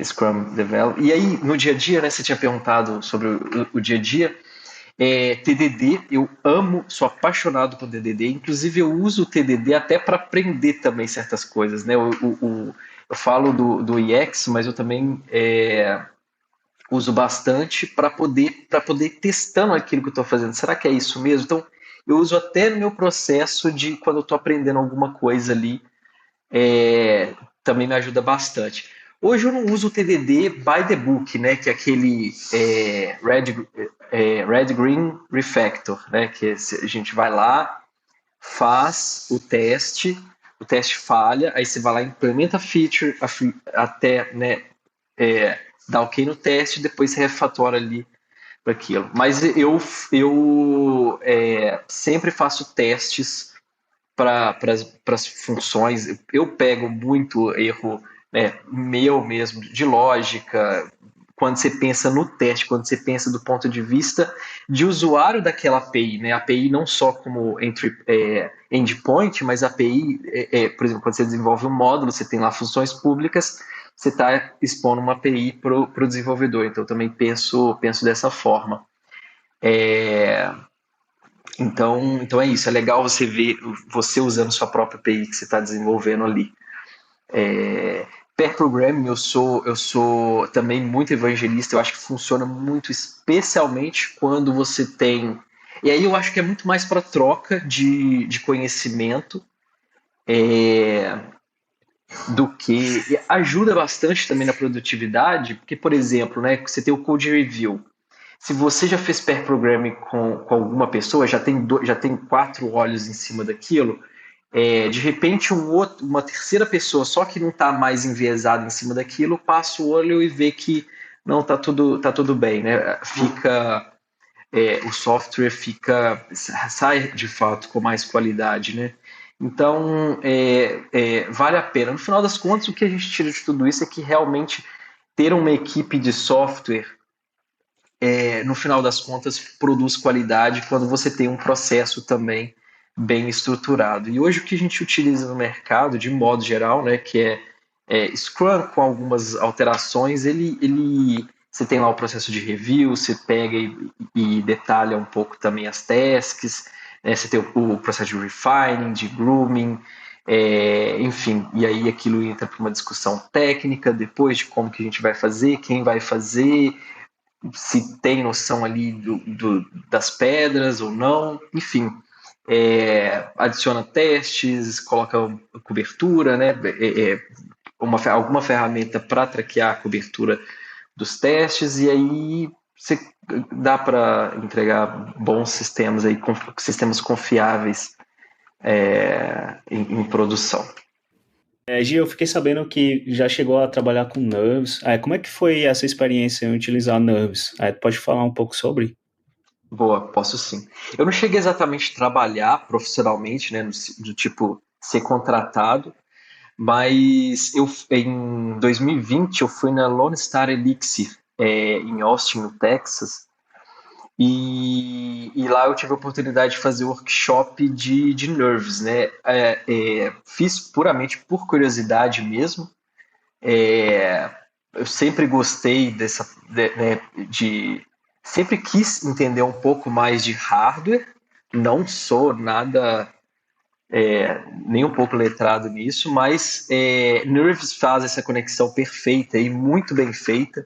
Scrum Developer. E aí, no dia a dia, né, você tinha perguntado sobre o dia a dia. TDD, eu amo, sou apaixonado por TDD, inclusive eu uso o TDD até para aprender também certas coisas, né? Eu falo do IX, mas eu também uso bastante para poder ir testando aquilo que eu estou fazendo. Será que é isso mesmo? Então, eu uso até no meu processo de quando eu estou aprendendo alguma coisa ali, também me ajuda bastante. Hoje eu não uso o TDD by the book, né, que é aquele Red Green Refactor, né, que a gente vai lá, faz o teste falha, aí você vai lá, implementa a feature até, né, dar ok no teste, depois você refatora ali para aquilo. Mas eu sempre faço testes para as funções. Eu pego muito erro, né, meu mesmo, de lógica, quando você pensa no teste, quando você pensa do ponto de vista de usuário daquela API, né? A API não só como endpoint, mas a API, por exemplo, quando você desenvolve um módulo, você tem lá funções públicas, você está expondo uma API para o desenvolvedor. Então, eu também penso dessa forma. Então é isso, é legal você ver você usando sua própria API que você está desenvolvendo ali. Pair Programming, eu sou também muito evangelista, eu acho que funciona muito, especialmente quando você tem... E aí eu acho que é muito mais para troca de conhecimento, do que... Ajuda bastante também na produtividade, porque, por exemplo, né, você tem o Code Review. Se você já fez pair programming com alguma pessoa, já tem 4 olhos em cima daquilo, de repente uma terceira pessoa, só que não está mais enviesada em cima daquilo, passa o olho e vê que não tá tudo bem, né? O software sai de fato com mais qualidade, né? Então, vale a pena. No final das contas, o que a gente tira de tudo isso é que realmente ter uma equipe de software, no final das contas, produz qualidade quando você tem um processo também bem estruturado. E hoje o que a gente utiliza no mercado, de modo geral, né, que é Scrum com alterações, você tem lá o processo de review, você pega e detalha um pouco também as tasks, né, você tem o processo de refining, de grooming, enfim, e aí aquilo entra para uma discussão técnica depois de como que a gente vai fazer, quem vai fazer, se tem noção ali das pedras ou não, enfim, adiciona testes, coloca cobertura, né, alguma ferramenta para traquear a cobertura dos testes, e aí dá para entregar bons sistemas aí, sistemas confiáveis em produção. Gi, eu fiquei sabendo que já chegou a trabalhar com Nerves. Como é que foi essa experiência em utilizar Nerves? Pode falar um pouco sobre? Boa, posso sim. Eu não cheguei exatamente a trabalhar profissionalmente, né, do tipo ser contratado, mas em 2020 eu fui na Lone Star Elixir, em Austin, no Texas, e lá eu tive a oportunidade de fazer workshop de Nerves, né? Fiz puramente por curiosidade mesmo. Eu sempre gostei sempre quis entender um pouco mais de hardware, não sou nada nem um pouco letrado nisso, mas Nerves faz essa conexão perfeita e muito bem feita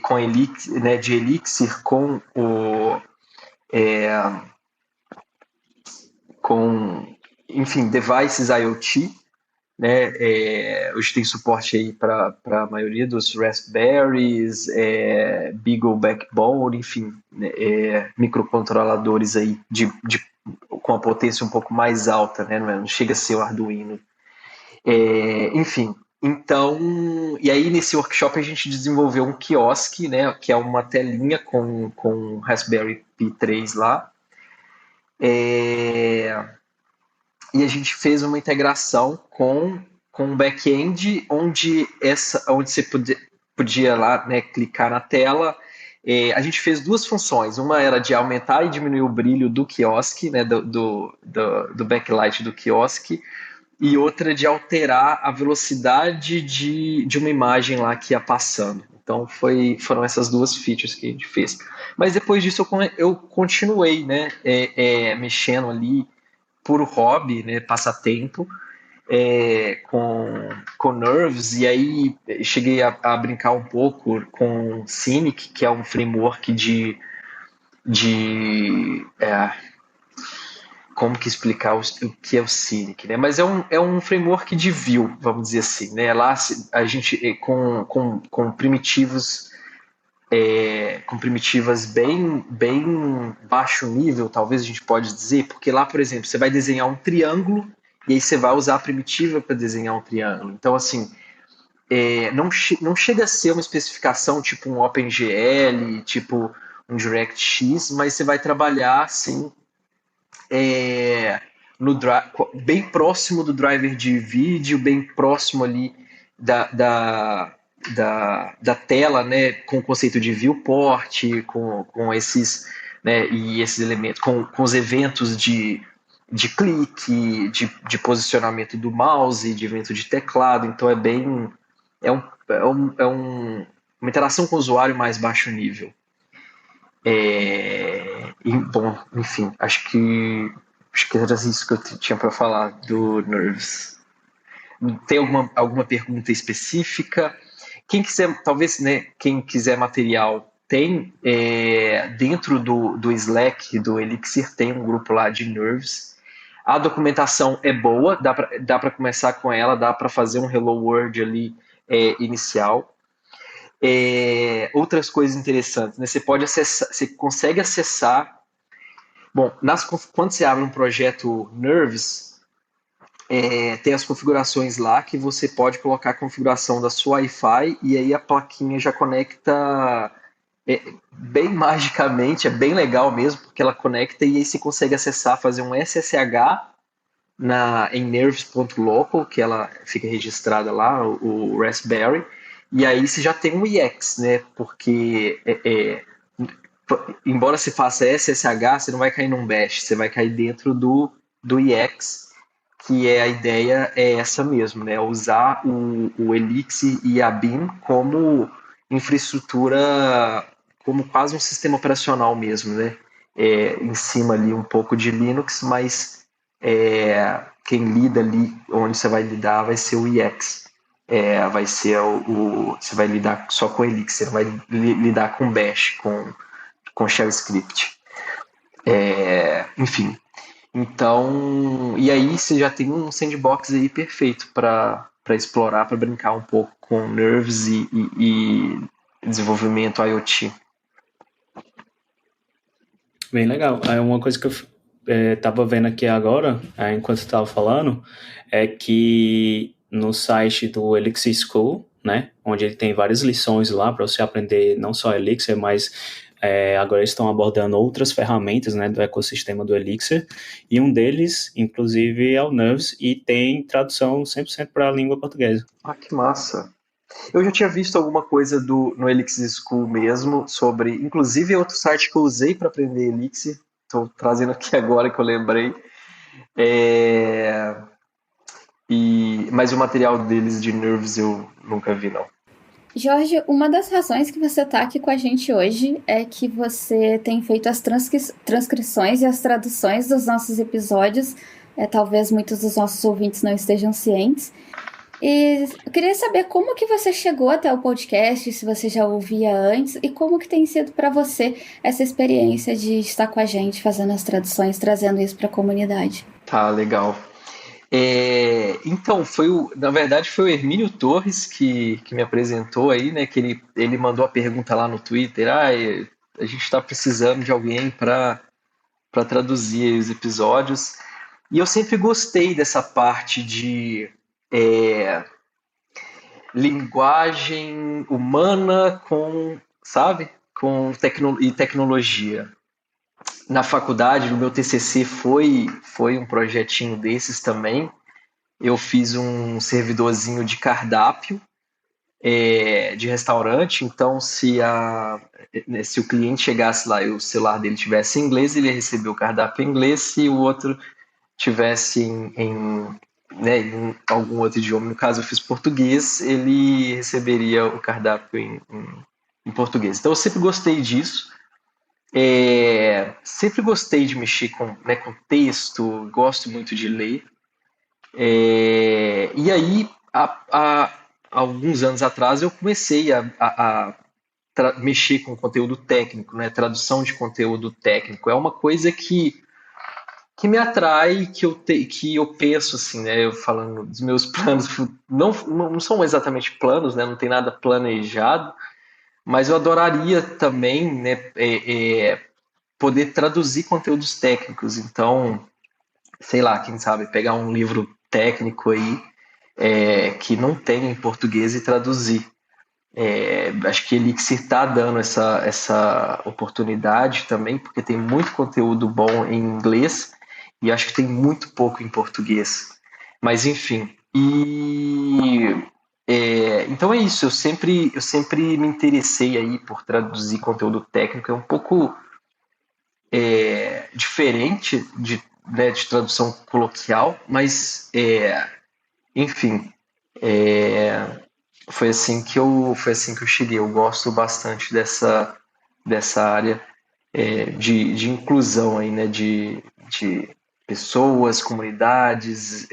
com Elixir, né, de Elixir enfim, devices IoT, né? Hoje tem suporte aí para a maioria dos Raspberries, Beagle Backbone, enfim, né, microcontroladores aí com a potência um pouco mais alta, né? Não chega a ser o Arduino. Enfim, então, e aí nesse workshop a gente desenvolveu um quiosque, né? Que é uma telinha com Raspberry Pi 3 lá. E a gente fez uma integração com um back-end onde você podia lá, né, clicar na tela. A gente fez 2 funções. Uma era de aumentar e diminuir o brilho do quiosque, né, do backlight do quiosque, e outra de alterar a velocidade de uma imagem lá que ia passando. Então foram essas duas features que a gente fez. Mas depois disso eu continuei, né, mexendo ali por hobby, né, passatempo, com Nerves, e aí cheguei a brincar um pouco com Cynic, que é um framework como que explicar o que é o Cynic, né? Mas é um framework de view, vamos dizer assim, né? Lá a gente com primitivos com primitivas bem baixo nível, talvez a gente pode dizer, porque lá, por exemplo, você vai desenhar um triângulo e aí você vai usar a primitiva para desenhar um triângulo. Então, assim, não chega a ser uma especificação tipo um OpenGL, tipo um DirectX, mas você vai trabalhar, assim, bem próximo do driver de vídeo, bem próximo ali da tela, né, com o conceito de viewport, com esses, né, e esses elementos, com os eventos de clique, de posicionamento do mouse, de evento de teclado. Então uma interação com o usuário mais baixo nível. Bom, enfim, acho que era isso que eu tinha para falar do Nerves. Tem alguma pergunta específica? Quem quiser, talvez, né, quem quiser material, tem dentro do Slack, do Elixir, tem um grupo lá de Nerves. A documentação é boa, dá para começar com ela, dá para fazer um Hello World ali inicial. Outras coisas interessantes, né? Você consegue acessar. Bom, quando você abre um projeto Nerves, tem as configurações lá que você pode colocar a configuração da sua Wi-Fi e aí a plaquinha já conecta bem magicamente, é bem legal mesmo, porque ela conecta e aí você consegue acessar, fazer um SSH em nerves.local, que ela fica registrada lá, o Raspberry, e aí você já tem um IX, né? Porque embora você faça SSH, você não vai cair num bash, você vai cair dentro do IX, que a ideia é essa mesmo, né? Usar o Elixir e a Beam como infraestrutura, como quase um sistema operacional mesmo, né? Em cima ali um pouco de Linux, mas quem lida ali, onde você vai lidar, vai ser o IX. Vai ser você vai lidar só com Elixir, vai lidar com Bash, com Shell Script. Enfim. Então, e aí você já tem um sandbox aí perfeito para explorar, para brincar um pouco com Nerves e desenvolvimento IoT. Bem legal. Uma coisa que eu estava vendo aqui agora, enquanto você estava falando, é que no site do Elixir School, né, onde ele tem várias lições lá para você aprender não só Elixir, mas agora eles estão abordando outras ferramentas, né, do ecossistema do Elixir, e um deles, inclusive, é o Nerves, e tem tradução 100% para a língua portuguesa. Ah, que massa! Eu já tinha visto alguma coisa no Elixir School mesmo, sobre, inclusive, outro site que eu usei para aprender Elixir, estou trazendo aqui agora que eu lembrei, mas o material deles de Nerves eu nunca vi, não. Jorge, uma das razões que você está aqui com a gente hoje é que você tem feito as transcrições e as traduções dos nossos episódios. Talvez muitos dos nossos ouvintes não estejam cientes. E eu queria saber como que você chegou até o podcast, se você já ouvia antes, e como que tem sido para você essa experiência de estar com a gente, fazendo as traduções, trazendo isso para a comunidade. Tá, legal. Então, na verdade foi o Hermínio Torres que me apresentou aí, né, que ele mandou a pergunta lá no Twitter, a gente está precisando de alguém para traduzir os episódios, e eu sempre gostei dessa parte de linguagem humana com tecnologia. Na faculdade, no meu TCC foi um projetinho desses também. Eu fiz um servidorzinho de cardápio de restaurante, então se o cliente chegasse lá e o celular dele tivesse em inglês, ele ia receber o cardápio em inglês, se o outro tivesse né, em algum outro idioma, no caso eu fiz português, ele receberia o cardápio em português. Então eu sempre gostei disso. Sempre gostei de mexer com texto, gosto muito de ler. E aí, há alguns anos atrás, eu comecei a mexer com conteúdo técnico, né? Tradução de conteúdo técnico. É uma coisa que me atrai, que eu penso, assim, né? Eu falando dos meus planos, não são exatamente planos, né? Não tem nada planejado, mas eu adoraria também, né? Poder traduzir conteúdos técnicos. Então, sei lá, quem sabe pegar um livro técnico aí que não tem em português e traduzir. Acho que Elixir está dando essa oportunidade também, porque tem muito conteúdo bom em inglês e acho que tem muito pouco em português. Mas enfim, então é isso. Eu sempre me interessei aí por traduzir conteúdo técnico. É um pouco diferente né, de tradução coloquial, mas enfim, foi assim que eu cheguei. Eu gosto bastante dessa área de inclusão aí, né, de pessoas, comunidades,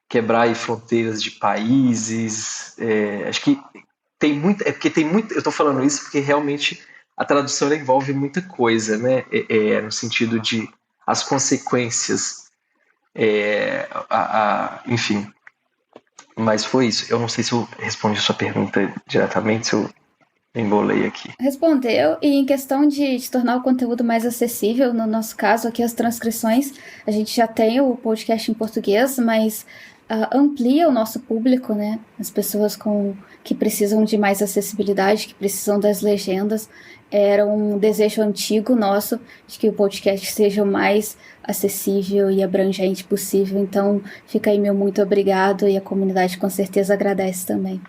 quebrar aí fronteiras de países. Acho que tem muito, porque tem muito. Eu estou falando isso porque realmente a tradução ela envolve muita coisa, né? No sentido de as consequências, enfim. Mas foi isso. Eu não sei se eu respondi a sua pergunta diretamente, se eu embolei aqui. Respondeu, e em questão de tornar o conteúdo mais acessível, no nosso caso aqui as transcrições, a gente já tem o podcast em português, mas amplia o nosso público, né? As pessoas que precisam de mais acessibilidade, que precisam das legendas. Era um desejo antigo nosso de que o podcast seja o mais acessível e abrangente possível. Então, fica aí meu muito obrigado, e a comunidade com certeza agradece também.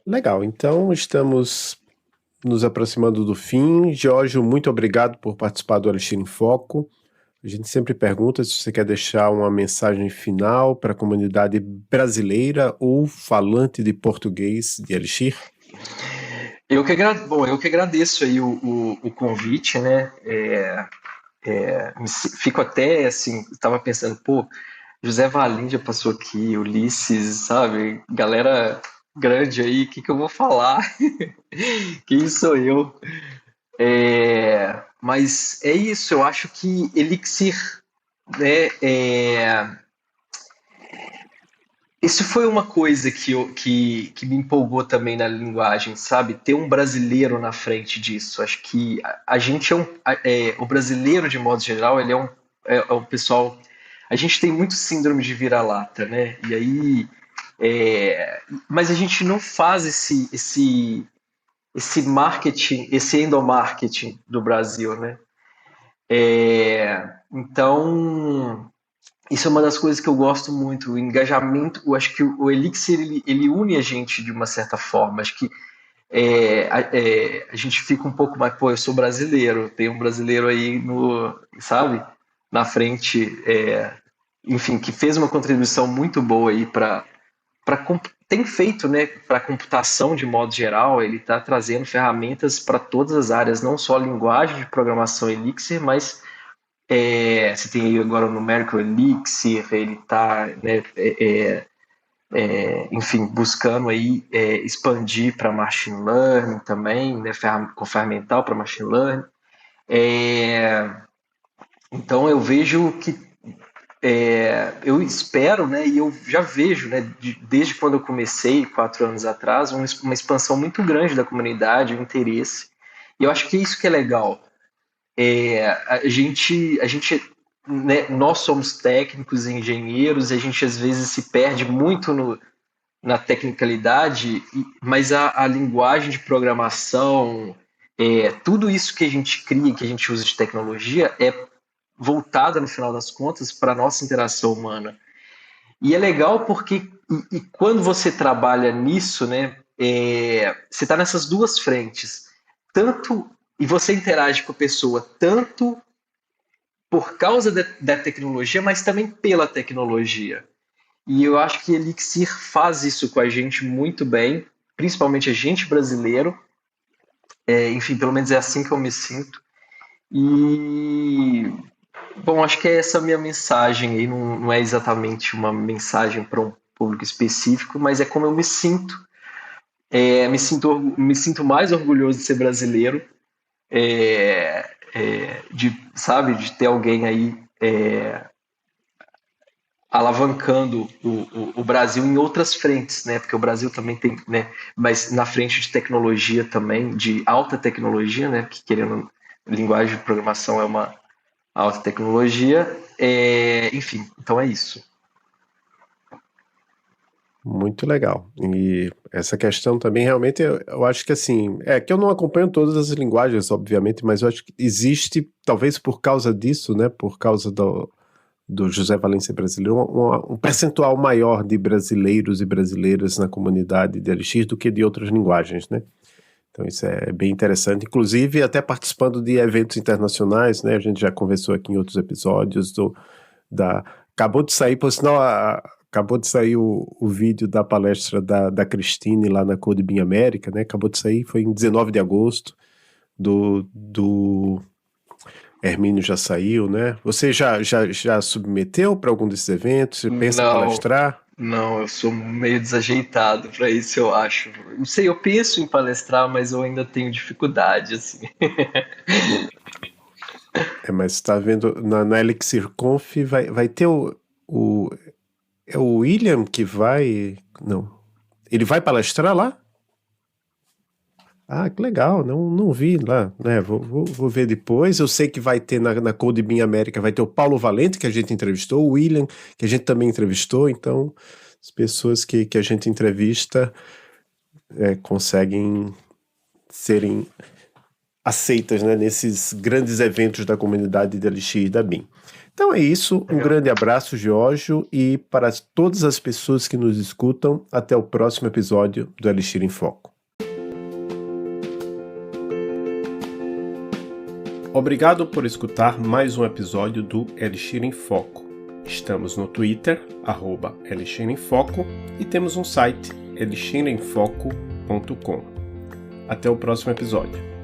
Legal, então estamos nos aproximando do fim. Jorge, muito obrigado por participar do Elixir em Foco. A gente sempre pergunta se você quer deixar uma mensagem final para a comunidade brasileira ou falante de português de Elixir. Eu que agradeço aí o convite, né? Fico até assim, estava pensando, pô, José Valim já passou aqui, Ulisses, sabe? Galera grande aí, o que eu vou falar? Quem sou eu? Mas é isso, eu acho que Elixir, né? Isso foi uma coisa que me empolgou também na linguagem, sabe? Ter um brasileiro na frente disso. Acho que a gente o brasileiro, de modo geral, ele é um pessoal. A gente tem muito síndrome de vira-lata, né? E aí. Mas a gente não faz esse marketing, esse endomarketing do Brasil, né? Então. Isso é uma das coisas que eu gosto muito, o engajamento. Eu acho que o Elixir ele une a gente de uma certa forma. Acho que a gente fica um pouco mais, pô, eu sou brasileiro, tem um brasileiro aí sabe, na frente, enfim, que fez uma contribuição muito boa aí tem feito, né, para computação de modo geral. Ele está trazendo ferramentas para todas as áreas, não só a linguagem de programação Elixir, mas você tem aí agora o Numerical Elixir. Ele está, né, enfim, buscando aí expandir para Machine Learning também, né, com ferramental para Machine Learning. Então eu vejo que eu espero, né, e eu já vejo, né, desde quando eu comecei 4 anos atrás, uma expansão muito grande da comunidade, o interesse. E eu acho que é isso que é legal. A gente, né, nós somos técnicos e engenheiros, e a gente às vezes se perde muito na tecnicalidade, mas a linguagem de programação, tudo isso que a gente cria, que a gente usa de tecnologia, é voltada, no final das contas, para a nossa interação humana. E é legal porque e quando você trabalha nisso, né, você está nessas duas frentes. E você interage com a pessoa tanto por causa da tecnologia, mas também pela tecnologia. E eu acho que Elixir faz isso com a gente muito bem, principalmente a gente brasileiro. Enfim, pelo menos é assim que eu me sinto. E, bom, acho que é essa a minha mensagem aí, não é exatamente uma mensagem para um público específico, mas é como eu me sinto. Me sinto mais orgulhoso de ser brasileiro, de ter alguém aí alavancando o Brasil em outras frentes, né? Porque o Brasil também tem, né? Mas na frente de tecnologia também, de alta tecnologia, né? Que querendo, linguagem de programação é uma alta tecnologia. Enfim, então é isso. Muito legal. E essa questão também, realmente, eu acho que assim, que eu não acompanho todas as linguagens, obviamente, mas eu acho que existe, talvez por causa disso, né, por causa do José Valência brasileiro, um percentual maior de brasileiros e brasileiras na comunidade de Elixir do que de outras linguagens, né? Então isso é bem interessante, inclusive até participando de eventos internacionais, né? A gente já conversou aqui em outros episódios acabou de sair, por sinal, acabou de sair o vídeo da palestra da Cristine lá na CodeBeam América, né? Acabou de sair, foi em 19 de agosto, do Hermínio já saiu, né? Você já submeteu para algum desses eventos? Você pensa em palestrar? Não, eu sou meio desajeitado para isso, eu acho. Não sei, eu penso em palestrar, mas eu ainda tenho dificuldade, assim. Mas você tá vendo, na Elixir Conf vai ter é o William que vai... Não. Ele vai palestrar lá? Ah, que legal, não vi lá, né? Vou ver depois. Eu sei que vai ter na CodeBeam América, vai ter o Paulo Valente, que a gente entrevistou, o William, que a gente também entrevistou, então as pessoas que a gente entrevista conseguem serem aceitas, né, nesses grandes eventos da comunidade de Elixir e da BIM. Então é isso, um grande abraço, Giorgio, e para todas as pessoas que nos escutam, até o próximo episódio do Elixir em Foco. Obrigado por escutar mais um episódio do Elixir em Foco. Estamos no Twitter, @Elixir em Foco, e temos um site, elixiremfoco.com. Até o próximo episódio.